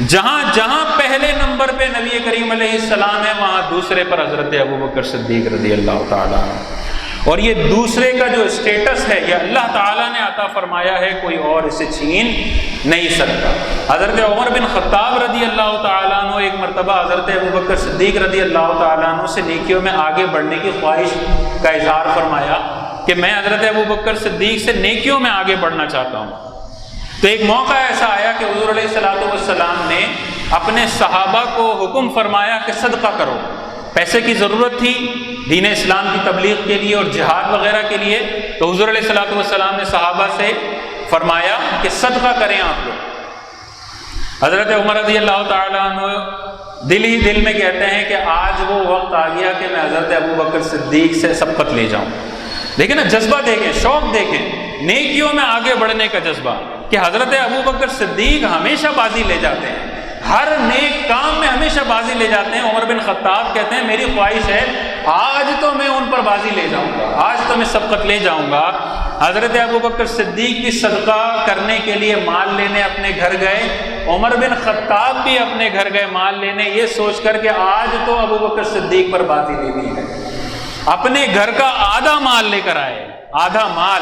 جہاں جہاں پہلے نمبر پہ نبی کریم علیہ السلام ہے وہاں دوسرے پر حضرت ابوبکر صدیق رضی اللہ تعالیٰ عنہ۔ اور یہ دوسرے کا جو اسٹیٹس ہے یہ اللہ تعالیٰ نے عطا فرمایا ہے، کوئی اور اسے چھین نہیں سکتا۔ حضرت عمر بن خطاب رضی اللہ تعالیٰ عنہ ایک مرتبہ حضرت ابوبکر صدیق رضی اللہ تعالیٰ عنہ سے نیکیوں میں آگے بڑھنے کی خواہش کا اظہار فرمایا کہ میں حضرت ابوبکر صدیق سے نیکیوں میں آگے بڑھنا چاہتا ہوں۔ تو ایک موقع ایسا آیا کہ حضور علیہ السلام نے اپنے صحابہ کو حکم فرمایا کہ صدقہ کرو، پیسے کی ضرورت تھی دین اسلام کی تبلیغ کے لیے اور جہاد وغیرہ کے لیے، تو حضور علیہ السلام نے صحابہ سے فرمایا کہ صدقہ کریں آپ لوگ۔ حضرت عمر رضی اللہ تعالیٰ عنہ دل ہی دل میں کہتے ہیں کہ آج وہ وقت آ گیا کہ میں حضرت ابوبکر صدیق سے سبقت لے جاؤں۔ لیکن جذبہ دیکھیں، شوق دیکھیں، نیکیوں میں آگے بڑھنے کا جذبہ کہ حضرت ابوبکر صدیق ہمیشہ بازی لے جاتے ہیں، ہر نیک کام میں ہمیشہ بازی لے جاتے ہیں۔ عمر بن خطاب کہتے ہیں میری خواہش ہے آج تو میں ان پر بازی لے جاؤں گا، آج تو میں سبقت لے جاؤں گا۔ حضرت ابوبکر صدیق کی صدقہ کرنے کے لیے مال لینے اپنے گھر گئے، عمر بن خطاب بھی اپنے گھر گئے مال لینے، یہ سوچ کر کہ آج تو ابوبکر صدیق پر بازی لینی ہے۔ اپنے گھر کا آدھا مال لے کر آئے، آدھا مال۔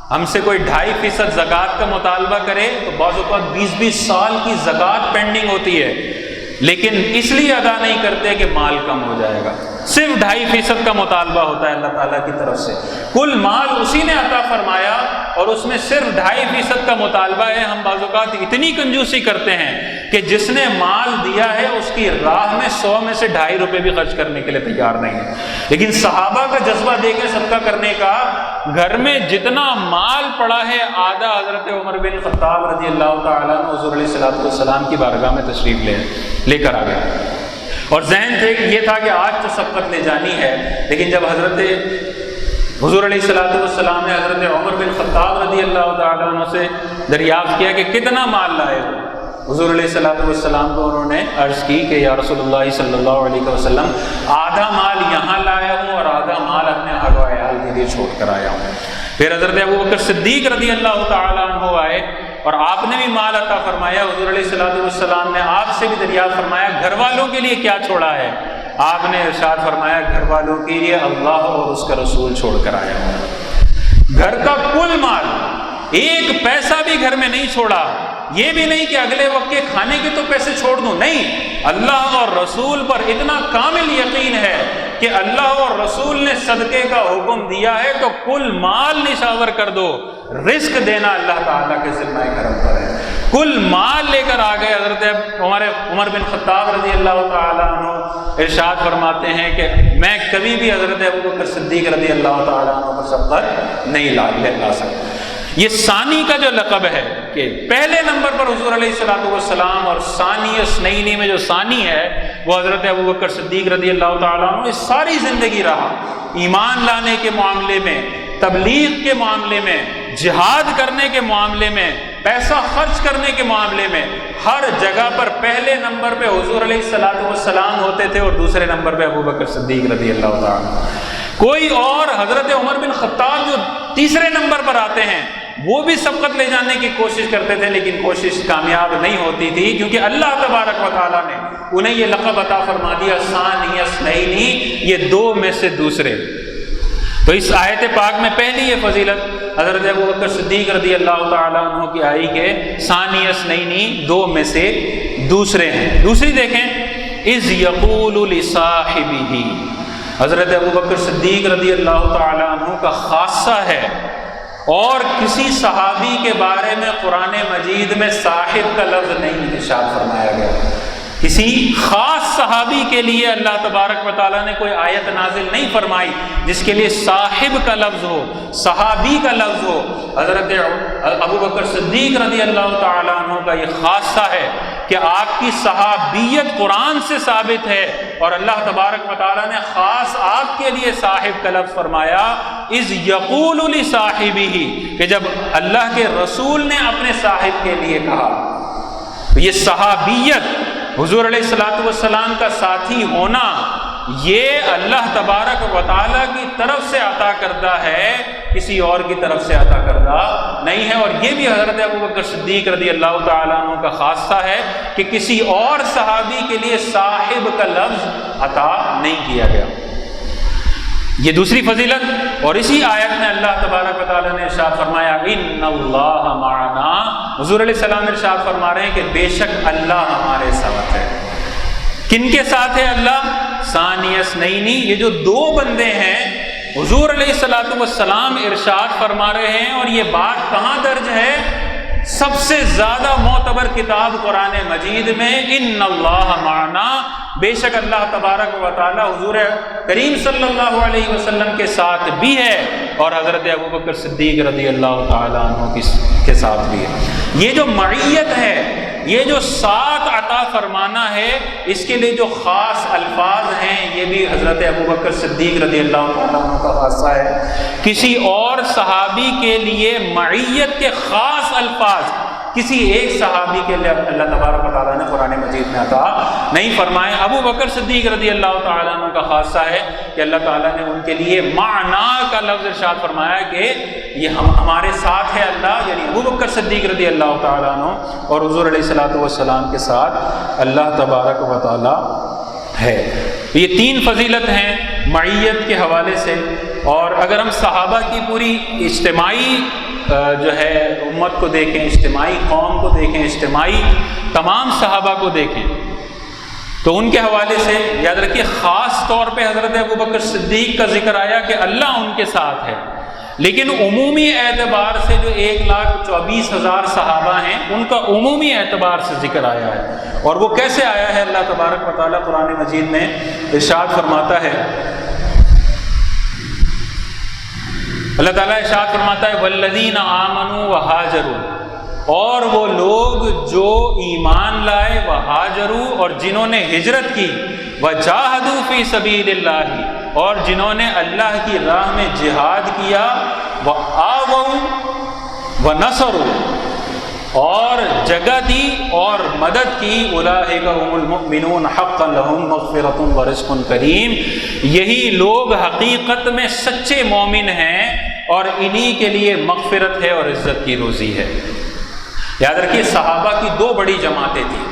ہم سے کوئی 2.5% زکوٰۃ کا مطالبہ کرے تو بعض اوقات 20 سال کی زکوٰۃ پینڈنگ ہوتی ہے، لیکن اس لیے ادا نہیں کرتے کہ مال کم ہو جائے گا۔ صرف 2.5% کا مطالبہ ہوتا ہے اللہ تعالیٰ کی طرف سے، کل مال اسی نے عطا فرمایا اور اس میں صرف 2.5% کا مطالبہ ہے۔ ہم بعض اوقات اتنی کنجوسی کرتے ہیں کہ جس نے مال دیا ہے اس کی راہ میں 100 میں سے 2.5 روپے بھی خرچ کرنے کے لیے تیار نہیں ہے۔ لیکن صحابہ کا جذبہ دیکھیں صدقہ کرنے کا، گھر میں جتنا مال پڑا ہے آدھا حضرت عمر بن خطاب رضی اللہ تعالیٰ عنہ حضور علیہ السلام کی بارگاہ میں تشریف لے کر آ گئے، اور ذہن یہ تھا کہ آج تو سبقت لے جانی ہے۔ لیکن جب حضرت حضور علیہ السلام نے حضرت عمر بن خطاب رضی اللہ تعالیٰ عنہ سے دریافت کیا کہ کتنا مال لائے ہو، حضور علیہ السلام کو انہوں نے عرض کی کہ یا رسول اللہ صلی اللہ علیہ وسلم آدھا مال یہاں لایا ہوں اور آدھا مال اپنے اہل و عیال کے لیے چھوڑ کر آیا ہوں۔ پھر حضرت ابوبکر صدیق رضی اللہ تعالیٰ عنہ آئے اور آپ نے بھی مال عطا فرمایا۔ حضور علیہ السلام نے آپ سے بھی دریافت فرمایا گھر والوں کے لیے کیا چھوڑا ہے؟ آپ نے ارشاد فرمایا گھر والوں کے لیے اللہ اور اس کا رسول چھوڑ کر آیا ہوں۔ گھر کا کل مال، ایک پیسہ بھی گھر میں نہیں چھوڑا، یہ بھی نہیں کہ اگلے وقت کے کھانے کے تو پیسے چھوڑ دوں، نہیں، اللہ اور رسول پر اتنا کامل یقین ہے کہ اللہ اور رسول نے صدقے کا حکم دیا ہے تو کل مال نشاور کر دو۔ رزق دینا اللہ تعالیٰ کے ذمہ کرم پر ہے۔ کل مال لے کر آ گئے۔ حضرت عمر بن خطاب رضی اللہ تعالیٰ عنہ ارشاد فرماتے ہیں کہ میں کبھی بھی حضرت ابوبکر صدیق رضی اللہ تعالیٰ عنہ پر سبقت نہیں لا سکتا۔ یہ ثانی کا جو لقب ہے کہ پہلے نمبر پر حضور علیہ السلام اور ثانی اثنین میں جو ثانی ہے وہ حضرت ابوبکر صدیق رضی اللہ تعالیٰ عنہ ساری زندگی رہا۔ ایمان لانے کے معاملے میں، تبلیغ کے معاملے میں، جہاد کرنے کے معاملے میں، پیسہ خرچ کرنے کے معاملے میں، ہر جگہ پر پہلے نمبر پہ حضور علیہ السلام ہوتے تھے اور دوسرے نمبر پہ ابوبکر صدیق رضی اللہ تعالیٰ عنہ۔ کوئی اور حضرت عمر بن خطاب جو تیسرے نمبر پر آتے ہیں، وہ بھی سبقت لے جانے کی کوشش کرتے تھے، لیکن کوشش کامیاب نہیں ہوتی تھی، کیونکہ اللہ تبارک و تعالیٰ نے انہیں یہ لقب عطا فرما دیا ثانی اثنین، یہ دو میں سے دوسرے۔ تو اس آیت پاک میں پہلی یہ فضیلت حضرت ابوبکر صدیق رضی اللہ تعالیٰ عنہ کی آئی کہ ثانی اثنین، دو میں سے دوسرے ہیں۔ دوسری دیکھیں، اذ یقول لصاحبہ، حضرت ابوبکر صدیق رضی اللہ تعالیٰ عنہ کا خاصہ ہے، اور کسی صحابی کے بارے میں قرآن مجید میں صاحب کا لفظ نہیں ارشاد فرمایا گیا۔ کسی خاص صحابی کے لیے اللہ تبارک و تعالیٰ نے کوئی آیت نازل نہیں فرمائی جس کے لیے صاحب کا لفظ ہو، صحابی کا لفظ ہو۔ حضرت ابوبکر صدیق رضی اللہ تعالیٰ عنہ کا یہ خاصہ ہے کہ آپ کی صحابیت قرآن سے ثابت ہے، اور اللہ تبارک و تعالیٰ نے خاص آپ کے لیے صاحب کا لفظ فرمایا، اذ یقول لصاحبہ، کہ جب اللہ کے رسول نے اپنے صاحب کے لیے کہا۔ یہ صحابیت، حضور علیہ الصلوۃ والسلام کا ساتھی ہونا، یہ اللہ تبارک و تعالیٰ کی طرف سے عطا کردہ ہے، کسی اور کی طرف سے عطا کردہ نہیں ہے۔ اور یہ بھی حضرت ابوبکر صدیق رضی اللہ تعالیٰ عنہ کا خاصہ ہے کہ کسی اور صحابی کے لیے صاحب کا لفظ عطا نہیں کیا گیا۔ یہ دوسری فضیلت۔ اور اسی آیت میں اللہ تبارک و تعالیٰ نے ارشاد فرمایا ان اللہ معنا، حضور علیہ السلام ارشاد فرما رہے ہیں کہ بے شک اللہ ہمارے ساتھ ہے۔ کن کے ساتھ ہے اللہ؟ ثانی اثنین، یہ جو دو بندے ہیں، حضور علیہ السلام ارشاد فرما رہے ہیں، اور یہ بات کہاں درج ہے؟ سب سے زیادہ معتبر کتاب قرآن مجید میں، ان اللہ معنا، بے شک اللہ تبارک و تعالی حضور کریم صلی اللہ علیہ وسلم کے ساتھ بھی ہے، اور حضرت ابوبکر صدیق رضی اللہ تعالیٰ عنہ کے ساتھ بھی ہے۔ یہ جو معیت ہے، یہ جو ساتھ عطا فرمانا ہے، اس کے لیے جو خاص الفاظ ہیں، یہ بھی حضرت ابوبکر صدیق رضی اللہ تعالیٰ عنہ کا خاصہ ہے۔ کسی اور صحابی کے لیے معیت کے خاص الفاظ کسی ایک صحابی کے لیے اللہ تبارک و تعالیٰ نے قرآن مجید میں عطا نہیں فرمائے۔ ابو بکر صدیق رضی اللہ تعالیٰ عنہ کا خاصہ ہے کہ اللہ تعالیٰ نے ان کے لیے معنا کا لفظ ارشاد فرمایا کہ یہ ہمارے ساتھ ہے اللہ، یعنی ابو بکر صدیق رضی اللہ تعالیٰ عنہ اور حضور علیہ الصلوۃ والسلام کے ساتھ اللہ تبارک و تعالیٰ ہے۔ یہ تین فضیلت ہیں معیت کے حوالے سے۔ اور اگر ہم صحابہ کی پوری اجتماعی جو ہے امت کو دیکھیں، اجتماعی قوم کو دیکھیں، اجتماعی تمام صحابہ کو دیکھیں، تو ان کے حوالے سے یاد رکھیے خاص طور پہ حضرت ابوبکر صدیق کا ذکر آیا کہ اللہ ان کے ساتھ ہے، لیکن عمومی اعتبار سے جو 1,24,000 صحابہ ہیں ان کا عمومی اعتبار سے ذکر آیا ہے۔ اور وہ کیسے آیا ہے؟ اللہ تبارک و تعالیٰ قرآن مجید میں ارشاد فرماتا ہے، اللہ تعالیٰ ارشاد فرماتا ہے والذین آمنوا وہاجروا، اور وہ لوگ جو ایمان لائے، وہاجروا، اور جنہوں نے ہجرت کی، وجاہدوا فی سبیل اللہ، اور جنہوں نے اللہ کی راہ میں جہاد کیا، وآووا ونصروا، اور جگہ دی اور مدد کی، اولئک هم المؤمنون حقا لهم مغفرۃ ورزق کریم، یہی لوگ حقیقت میں سچے مومن ہیں اور انہی کے لیے مغفرت ہے اور عزت کی روزی ہے۔ یاد رکھیے صحابہ کی دو بڑی جماعتیں تھیں۔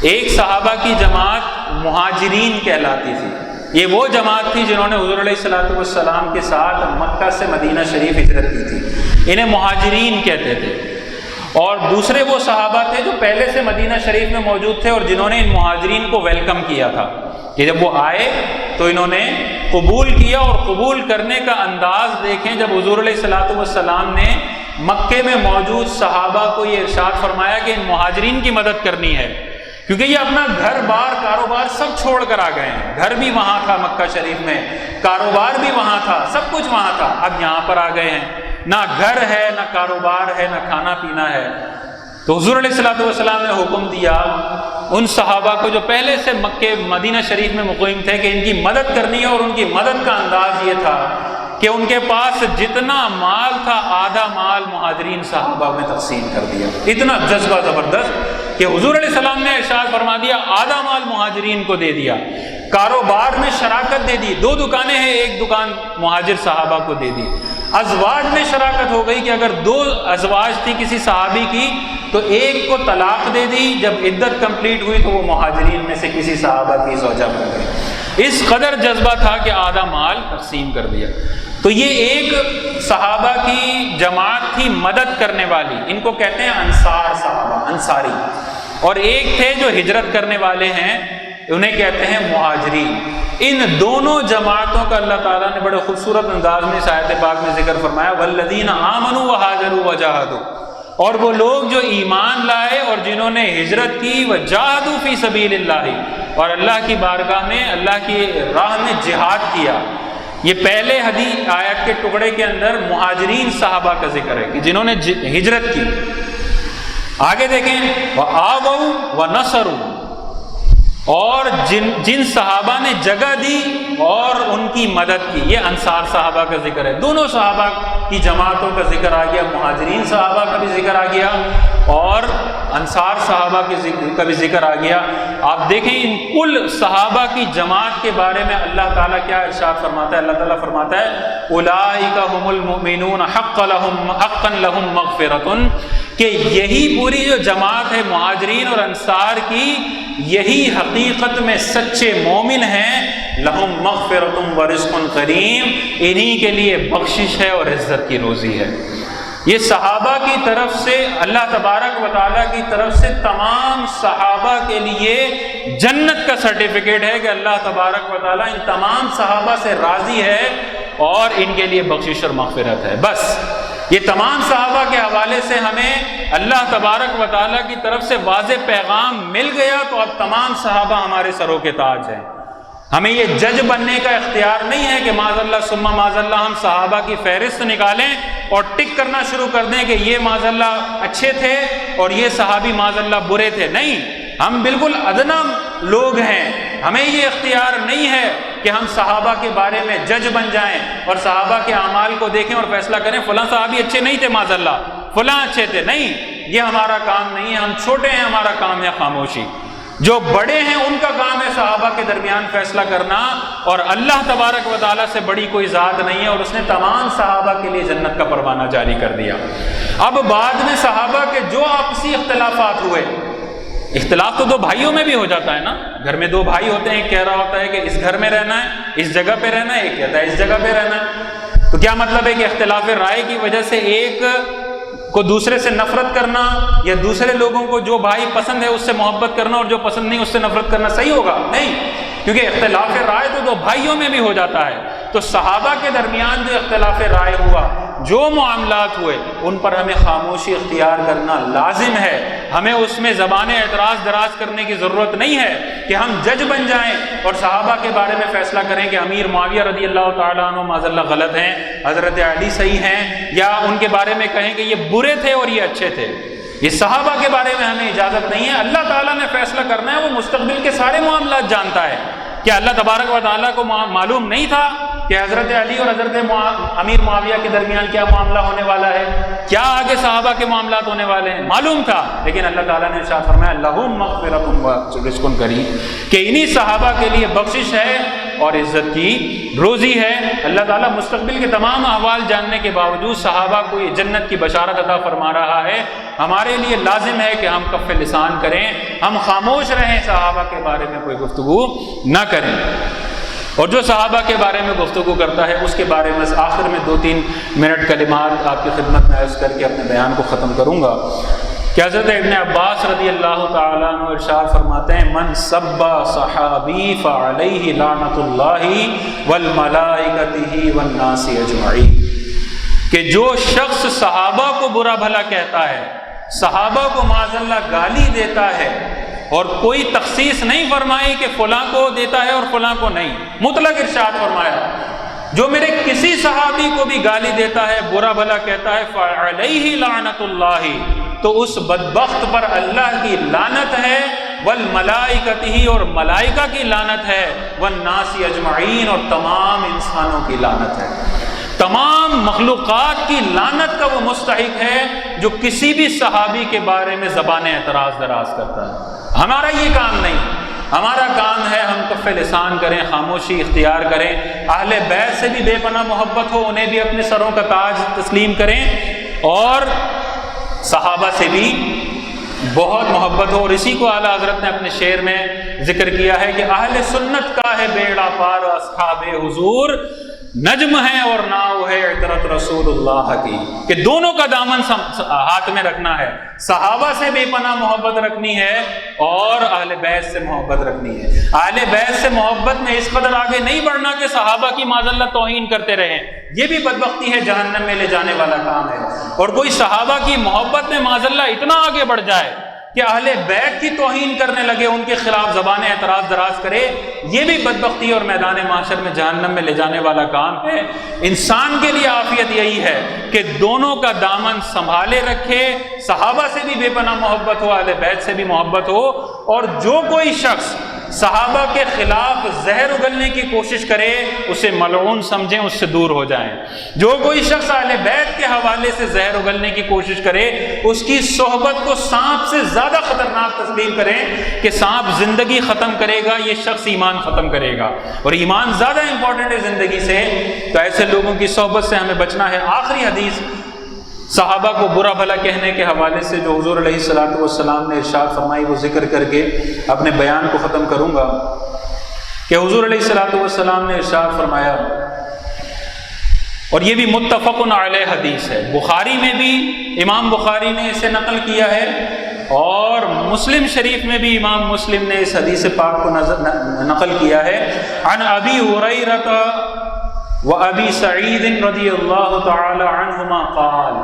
ایک صحابہ کی جماعت مہاجرین کہلاتی تھی، یہ وہ جماعت تھی جنہوں نے حضور علیہ الصلوۃ والسلام کے ساتھ مکہ سے مدینہ شریف ہجرت کی تھی، انہیں مہاجرین کہتے تھے۔ اور دوسرے وہ صحابہ تھے جو پہلے سے مدینہ شریف میں موجود تھے اور جنہوں نے ان مہاجرین کو ویلکم کیا تھا کہ جب وہ آئے تو انہوں نے قبول کیا، اور قبول کرنے کا انداز دیکھیں جب حضور علیہ الصلوۃ والسلام نے مکے میں موجود صحابہ کو یہ ارشاد فرمایا کہ ان مہاجرین کی مدد کرنی ہے، کیونکہ یہ اپنا گھر بار کاروبار سب چھوڑ کر آ گئے ہیں۔ گھر بھی وہاں تھا مکہ شریف میں، کاروبار بھی وہاں تھا، سب کچھ وہاں تھا، اب یہاں پر آ گئے ہیں، نہ گھر ہے، نہ کاروبار ہے، نہ کھانا پینا ہے۔ تو حضور علیہ الصلوۃ والسلام نے حکم دیا ان صحابہ کو جو پہلے سے مکے مدینہ شریف میں مقیم تھے کہ ان کی مدد کرنی ہے، اور ان کی مدد کا انداز یہ تھا کہ ان کے پاس جتنا مال تھا آدھا مال مہاجرین صحابہ میں تقسیم کر دیا۔ اتنا جذبہ زبردست کہ حضور علیہ السلام نے ارشاد فرما دیا آدھا مال مہاجرین کو دے دیا، کاروبار میں شراکت دے دی، 2 دکانیں ہیں، 1 دکان مہاجر صحابہ کو دے دی، ازواج میں شراکت ہو گئی کہ اگر 2 ازواج تھی کسی صحابی کی تو ایک کو طلاق دے دی، جب عدت کمپلیٹ ہوئی تو وہ مہاجرین میں سے کسی صحابہ کی زوجہ بن گئی۔ اس قدر جذبہ تھا کہ آدھا مال تقسیم کر دیا۔ تو یہ ایک صحابہ کی جماعت تھی مدد کرنے والی، ان کو کہتے ہیں انصار صحابہ، انصاری، اور ایک تھے جو ہجرت کرنے والے ہیں، انہیں کہتے ہیں مہاجرین۔ ان دونوں جماعتوں کا اللہ تعالیٰ نے بڑے خوبصورت انداز میں اس آیت پاک میں ذکر فرمایا، والذین آمنوا وہاجروا وجاہدوا، اور وہ لوگ جو ایمان لائے اور جنہوں نے ہجرت کی، وجاہدوا فی سبیل اللہ، اور اللہ کی بارگاہ میں، اللہ کی راہ میں جہاد کیا۔ یہ پہلے حدیث آیت کے ٹکڑے کے اندر مہاجرین صحابہ کا ذکر ہے کہ جنہوں نے ہجرت کی۔ آگے دیکھیں، وآووا ونصروا، اور جن صحابہ نے جگہ دی اور ان کی مدد کی، یہ انصار صحابہ کا ذکر ہے۔ دونوں صحابہ کی جماعتوں کا ذکر آ گیا، مہاجرین صحابہ کا بھی ذکر آ گیا اور انصار صحابہ کا بھی ذکر آ گیا۔ آپ دیکھیں ان کل صحابہ کی جماعت کے بارے میں اللہ تعالیٰ کیا ارشاد فرماتا ہے؟ اللہ تعالیٰ فرماتا ہے اولئک هم المؤمنون حقا لهم مغفرۃ، کہ یہی پوری جو جماعت ہے مہاجرین اور انصار کی، یہی حقیقت میں سچے مومن ہیں، لہم مغفرۃ ورزق کریم، انہی کے لیے بخشش ہے اور عزت کی روزی ہے۔ یہ صحابہ کی طرف سے اللہ تبارک و تعالیٰ کی طرف سے تمام صحابہ کے لیے جنت کا سرٹیفکیٹ ہے کہ اللہ تبارک و تعالیٰ ان تمام صحابہ سے راضی ہے اور ان کے لیے بخشش اور مغفرت ہے۔ بس یہ تمام صحابہ کے حوالے سے ہمیں اللہ تبارک و تعالیٰ کی طرف سے واضح پیغام مل گیا، تو اب تمام صحابہ ہمارے سروں کے تاج ہیں۔ ہمیں یہ جج بننے کا اختیار نہیں ہے کہ معاذ اللہ ثم معاذ اللہ ہم صحابہ کی فہرست نکالیں اور ٹک کرنا شروع کر دیں کہ یہ معاذ اللہ اچھے تھے اور یہ صحابی معاذ اللہ برے تھے۔ نہیں، ہم بالکل ادنا لوگ ہیں، ہمیں یہ اختیار نہیں ہے کہ ہم صحابہ کے بارے میں جج بن جائیں اور صحابہ کے اعمال کو دیکھیں اور فیصلہ کریں فلاں صحابی اچھے نہیں تھے معاذ اللہ، فلاں اچھے تھے۔ نہیں، یہ ہمارا کام نہیں ہے، ہم چھوٹے ہیں، ہمارا کام ہے خاموشی۔ جو بڑے ہیں ان کا کام ہے صحابہ کے درمیان فیصلہ کرنا، اور اللہ تبارک و تعالیٰ سے بڑی کوئی ذات نہیں ہے، اور اس نے تمام صحابہ کے لیے جنت کا پروانہ جاری کر دیا۔ اب بعد میں صحابہ کے جو آپسی اختلافات ہوئے، اختلاف تو 2 بھائیوں میں بھی ہو جاتا ہے نا، گھر میں 2 بھائی ہوتے ہیں، ایک کہہ رہا ہوتا ہے کہ اس گھر میں رہنا ہے، اس جگہ پہ رہنا ہے، ایک کہتا ہے اس جگہ پہ رہنا ہے۔ تو کیا مطلب ہے کہ اختلاف رائے کی وجہ سے ایک کو دوسرے سے نفرت کرنا یا دوسرے لوگوں کو جو بھائی پسند ہے اس سے محبت کرنا اور جو پسند نہیں اس سے نفرت کرنا صحیح ہوگا؟ نہیں، کیونکہ اختلاف رائے تو 2 بھائیوں میں بھی ہو جاتا ہے۔ تو صحابہ کے درمیان جو اختلاف رائے ہوا، جو معاملات ہوئے، ان پر ہمیں خاموشی اختیار کرنا لازم ہے۔ ہمیں اس میں زبان اعتراض دراز کرنے کی ضرورت نہیں ہے کہ ہم جج بن جائیں اور صحابہ کے بارے میں فیصلہ کریں کہ امیر معاویہ رضی اللہ تعالیٰ عنہ معاذ اللہ غلط ہیں، حضرت علی صحیح ہیں، یا ان کے بارے میں کہیں کہ یہ برے تھے اور یہ اچھے تھے۔ یہ صحابہ کے بارے میں ہمیں اجازت نہیں ہے۔ اللہ تعالیٰ نے فیصلہ کرنا ہے، وہ مستقبل کے سارے معاملات جانتا ہے۔ کیا اللہ تبارک و تعالیٰ کو معلوم نہیں تھا کہ حضرت علی اور حضرت امیر معاویہ کے درمیان کیا معاملہ ہونے والا ہے، کیا آگے صحابہ کے معاملات ہونے والے ہیں؟ معلوم تھا، لیکن اللہ تعالیٰ نے ارشاد فرمایا لہم مغفرۃ ورزق کریم، کہ انہی صحابہ کے لیے بخشش ہے اور عزت کی روزی ہے۔ اللہ تعالیٰ مستقبل کے تمام احوال جاننے کے باوجود صحابہ کو یہ جنت کی بشارت عطا فرما رہا ہے۔ ہمارے لیے لازم ہے کہ ہم کف لسان کریں، ہم خاموش رہیں، صحابہ کے بارے میں کوئی گفتگو نہ کریں۔ اور جو صحابہ کے بارے میں گفتگو کرتا ہے اس کے بارے میں آخر میں 2-3 منٹ کلمات آپ کی خدمت میں عرض کر کے اپنے بیان کو ختم کروں گا کہ حضرت ابن عباس رضی اللہ تعالیٰ عنہ ارشاد فرماتے ہیں من سب صحابی فعلیہ لعنت اللہ والملائکۃ والناس اجمعین، کہ جو شخص صحابہ کو برا بھلا کہتا ہے، صحابہ کو معاذ اللہ گالی دیتا ہے اور کوئی تخصیص نہیں فرمائی کہ فلاں کو دیتا ہے اور فلاں کو نہیں، مطلق ارشاد فرمایا جو میرے کسی صحابی کو بھی گالی دیتا ہے، برا بھلا کہتا ہے، فعلیہ لعنت اللہ، تو اس بدبخت پر اللہ کی لعنت ہے، والملائکۃ اور ملائکہ کی لعنت ہے، والناس اجمعین اور تمام انسانوں کی لعنت ہے۔ تمام مخلوقات کی لعنت کا وہ مستحق ہے جو کسی بھی صحابی کے بارے میں زبان اعتراض دراز کرتا ہے۔ ہمارا یہ کام نہیں، ہمارا کام ہے ہم کف لسان کریں، خاموشی اختیار کریں، اہل بیت سے بھی بے پناہ محبت ہو، انہیں بھی اپنے سروں کا تاج تسلیم کریں، اور صحابہ سے بھی بہت محبت ہو۔ اور اسی کو اعلیٰ حضرت نے اپنے شعر میں ذکر کیا ہے کہ اہل سنت کا ہے بیڑا پار اصحاب حضور، نجم ہے اور ناؤ ہے عطرت رسول اللہ کی، کہ دونوں کا دامن ہاتھ میں رکھنا ہے، صحابہ سے بے پناہ محبت رکھنی ہے اور اہل بیت سے محبت رکھنی ہے۔ اہل بیت سے محبت میں اس قدر آگے نہیں بڑھنا کہ صحابہ کی معاذ اللہ توہین کرتے رہیں، یہ بھی بدبختی ہے، جہنم میں لے جانے والا کام ہے۔ اور کوئی صحابہ کی محبت میں معاذ اللہ اتنا آگے بڑھ جائے کہ اہل بیت کی توہین کرنے لگے، ان کے خلاف زبان اعتراض دراز کرے، یہ بھی بدبختی اور میدان محشر میں جہنم میں لے جانے والا کام ہے۔ انسان کے لیے عافیت یہی ہے کہ دونوں کا دامن سنبھالے رکھے، صحابہ سے بھی بے پناہ محبت ہو، اہل بیت سے بھی محبت ہو، اور جو کوئی شخص صحابہ کے خلاف زہر اگلنے کی کوشش کرے اسے ملعون سمجھیں، اس سے دور ہو جائیں۔ جو کوئی شخص اہل بیت کے حوالے سے زہر اگلنے کی کوشش کرے اس کی صحبت کو سانپ سے زیادہ خطرناک تسلیم کریں کہ سانپ زندگی ختم کرے گا، یہ شخص ایمان ختم کرے گا، اور ایمان زیادہ امپورٹنٹ ہے زندگی سے، تو ایسے لوگوں کی صحبت سے ہمیں بچنا ہے۔ آخری حدیث صحابہ کو برا بھلا کہنے کے حوالے سے جو حضور علیہ الصلوۃ والسلام نے ارشاد فرمائی وہ ذکر کر کے اپنے بیان کو ختم کروں گا، کہ حضور علیہ الصلوۃ والسلام نے ارشاد فرمایا، اور یہ بھی متفق علیہ حدیث ہے، بخاری میں بھی امام بخاری نے اسے نقل کیا ہے، اور مسلم شریف میں بھی امام مسلم نے اس حدیث پاک کو نقل کیا ہے۔ عن ابی ہریرہ وابی سعید رضی اللہ تعالی عنہما قال،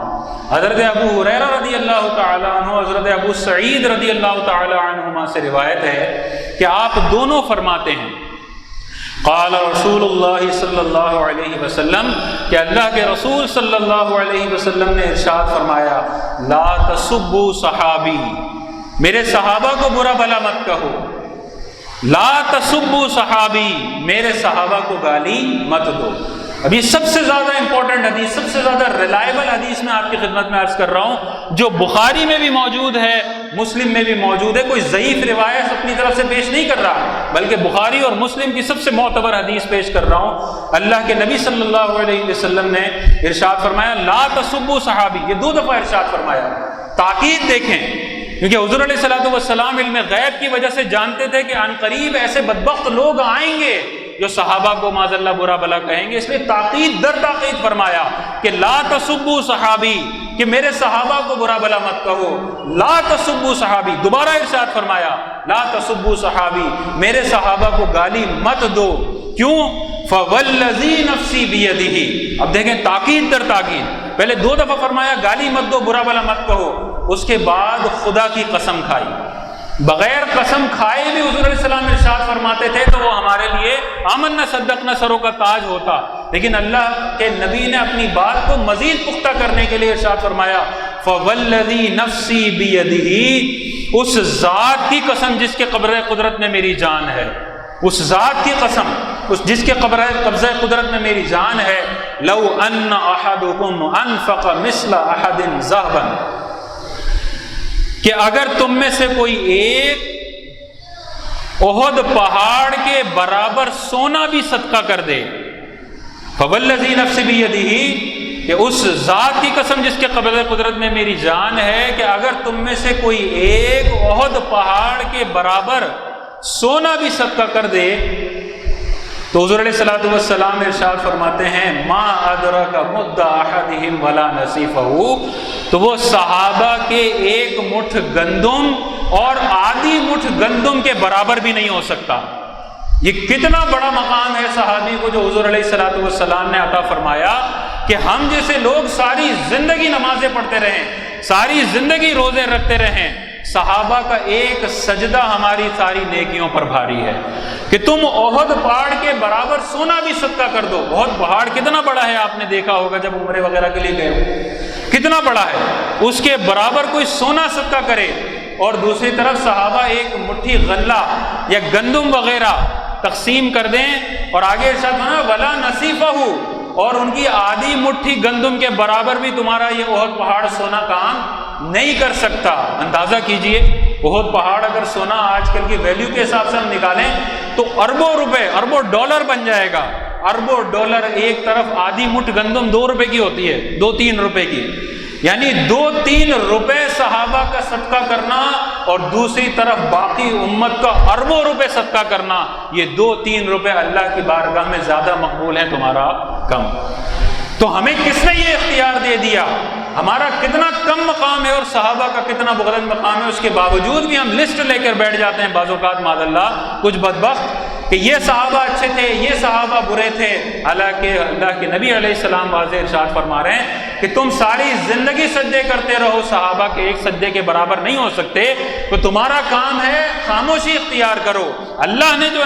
حضرت ابو ہریرہ رضی اللہ تعالی عنہ، حضرت ابو سعید رضی اللہ تعالی عنہما سے روایت ہے کہ آپ دونوں فرماتے ہیں، قال رسول اللہ صلی اللہ علیہ وسلم، کہ اللہ کے رسول صلی اللہ علیہ وسلم نے ارشاد فرمایا، لا تسبوا صحابی، میرے صحابہ کو برا بھلا مت کہو، لا تسبوا صحابی، میرے صحابہ کو گالی مت دو۔ اب یہ سب سے زیادہ امپورٹنٹ حدیث، سب سے زیادہ ریلائبل حدیث میں آپ کی خدمت میں عرض کر رہا ہوں، جو بخاری میں بھی موجود ہے، مسلم میں بھی موجود ہے، کوئی ضعیف روایت اپنی طرف سے پیش نہیں کر رہا، بلکہ بخاری اور مسلم کی سب سے معتبر حدیث پیش کر رہا ہوں۔ اللہ کے نبی صلی اللہ علیہ وسلم نے ارشاد فرمایا، لا تسبوا صحابی، یہ 2 دفعہ ارشاد فرمایا، تاکید دیکھیں، کیونکہ حضور علیہ الصلوۃ والسلام علم غیب کی وجہ سے جانتے تھے کہ عن قریب ایسے بدبخت لوگ آئیں گے جو صحابہ کو معاذ اللہ برا بھلا کہیں گے، اس لیے تاکید در تاکید فرمایا کہ لا تسبوا صحابی، کہ میرے صحابہ کو برا بھلا مت کہو، لا تسبوا صحابی، دوبارہ ارشاد فرمایا لا تسبوا صحابی، میرے صحابہ کو گالی مت دو، کیوں؟ فوالذی نفسی بیدہ، اب دیکھیں تاکید در تاکید، پہلے 2 دفعہ فرمایا گالی مت دو، برا بھلا مت کہو، اس کے بعد خدا کی قسم کھائی، بغیر قسم کھائے بھی حضور علیہ السلام ارشاد فرماتے تھے تو وہ ہمارے لیے آمنا صدقنا سروں کا تاج ہوتا، لیکن اللہ کے نبی نے اپنی بات کو مزید پختہ کرنے کے لیے ارشاد فرمایا، فوالذی نفسی بیدہ، اس ذات کی قسم جس کے قبضہ قدرت میں میری جان ہے، اس ذات کی قسم جس کے قبضہ قدرت میں میری جان ہے، لو ان احدکم انفق مثل احد ذهبا، کہ اگر تم میں سے کوئی ایک احد پہاڑ کے برابر سونا بھی صدقہ کر دے، فوالذی نفسی بیدہ، کہ اس ذات کی قسم جس کے قبضہ قدرت میں میری جان ہے، کہ اگر تم میں سے کوئی ایک احد پہاڑ کے برابر سونا بھی صدقہ کر دے، تو حضور علیہ الصلوۃ والسلام ارشاد فرماتے ہیں، ما ادرک مد احدہم ولا نصیفہ، تو وہ صحابہ کے ایک مٹھ گندم اور آدھی مٹھ گندم کے برابر بھی نہیں ہو سکتا۔ یہ کتنا بڑا مقام ہے صحابی کو جو حضور علیہ الصلوۃ والسلام نے عطا فرمایا، کہ ہم جیسے لوگ ساری زندگی نمازیں پڑھتے رہیں، ساری زندگی روزے رکھتے رہیں، صحابہ کا ایک سجدہ ہماری ساری نیکیوں پر بھاری ہے، کہ تم احد پہاڑ کے برابر سونا بھی صدقہ کر دو۔ احد پہاڑ کتنا بڑا ہے آپ نے دیکھا ہوگا جب عمرے وغیرہ کے لیے گئے ہو، کتنا بڑا ہے، اس کے برابر کوئی سونا صدقہ کرے، اور دوسری طرف صحابہ ایک مٹھی غلہ یا گندم وغیرہ تقسیم کر دیں، اور آگے ارشاد فرمایا ولا نصیفہ، اور ان کی آدھی مٹھی گندم کے برابر بھی تمہارا یہ احد پہاڑ سونا کام نہیں کر سکتا۔ اندازہ کیجئے احد پہاڑ اگر سونا آج کل کی ویلیو کے حساب سے ہم نکالیں تو اربوں روپے، اربوں ڈالر بن جائے گا۔ اربوں ڈالر، ایک طرف آدھی مٹھ گندم 2 روپے کی ہوتی ہے، 2-3 روپے کی، یعنی 2-3 روپے صحابہ کا صدقہ کرنا اور دوسری طرف باقی امت کا اربوں روپے صدقہ کرنا، یہ 2-3 روپے اللہ کی بارگاہ میں زیادہ مقبول ہیں تمہارا کم۔ تو ہمیں کس نے یہ اختیار دے دیا؟ ہمارا کتنا کم مقام ہے اور صحابہ کا کتنا بلند مقام ہے، اس کے باوجود بھی ہم لسٹ لے کر بیٹھ جاتے ہیں بعض اوقات معاذ اللہ کچھ بدبخت کہ یہ صحابہ اچھے تھے، یہ صحابہ برے تھے، حالانکہ اللہ کے نبی علیہ السلام واضح ارشاد فرما رہے ہیں کہ تم ساری زندگی سجدے کرتے رہو، صحابہ کے ایک سجدے کے برابر نہیں ہو سکتے، تو تمہارا کام ہے خاموشی اختیار کرو۔ اللہ نے جو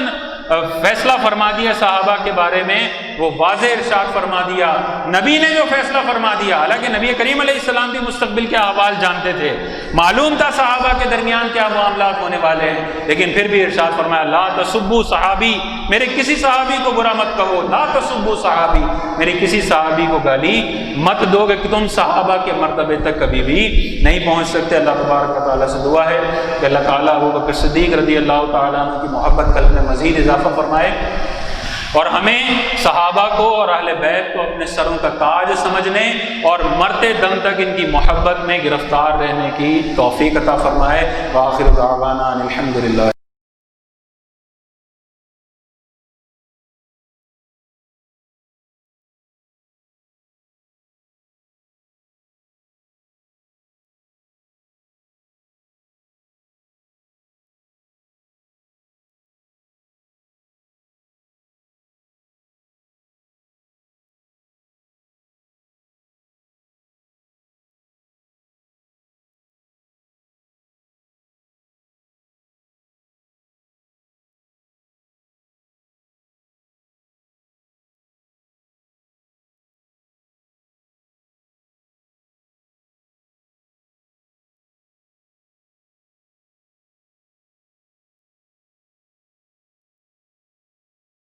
فیصلہ فرما دیا صحابہ کے بارے میں وہ واضح ارشاد فرما دیا، نبی نے جو فیصلہ فرما دیا، حالانکہ نبی کریم علیہ السلام بھی مستقبل کے احوال جانتے تھے، معلوم تھا صحابہ کے درمیان کیا معاملات ہونے والے ہیں، لیکن پھر بھی ارشاد فرمایا لا تسبوا صحابی، میرے کسی صحابی کو برا مت کہو، لا تسبوا صحابی، میرے کسی صحابی کو گالی مت دو کہ تم صحابہ کے مرتبے تک کبھی بھی نہیں پہنچ سکتے۔ اللہ تبارک و تعالیٰ سے دعا ہے کہ اللہ تعالیٰ ابو بکر صدیق رضی اللہ تعالیٰ عنہ کی محبت قلب میں مزید اضافہ فرمائے اور ہمیں صحابہ کو اور اہل بیت کو اپنے سروں کا تاج سمجھنے اور مرتے دم تک ان کی محبت میں گرفتار رہنے کی توفیق عطا فرمائے۔ وآخر دعوانا الحمدللہ۔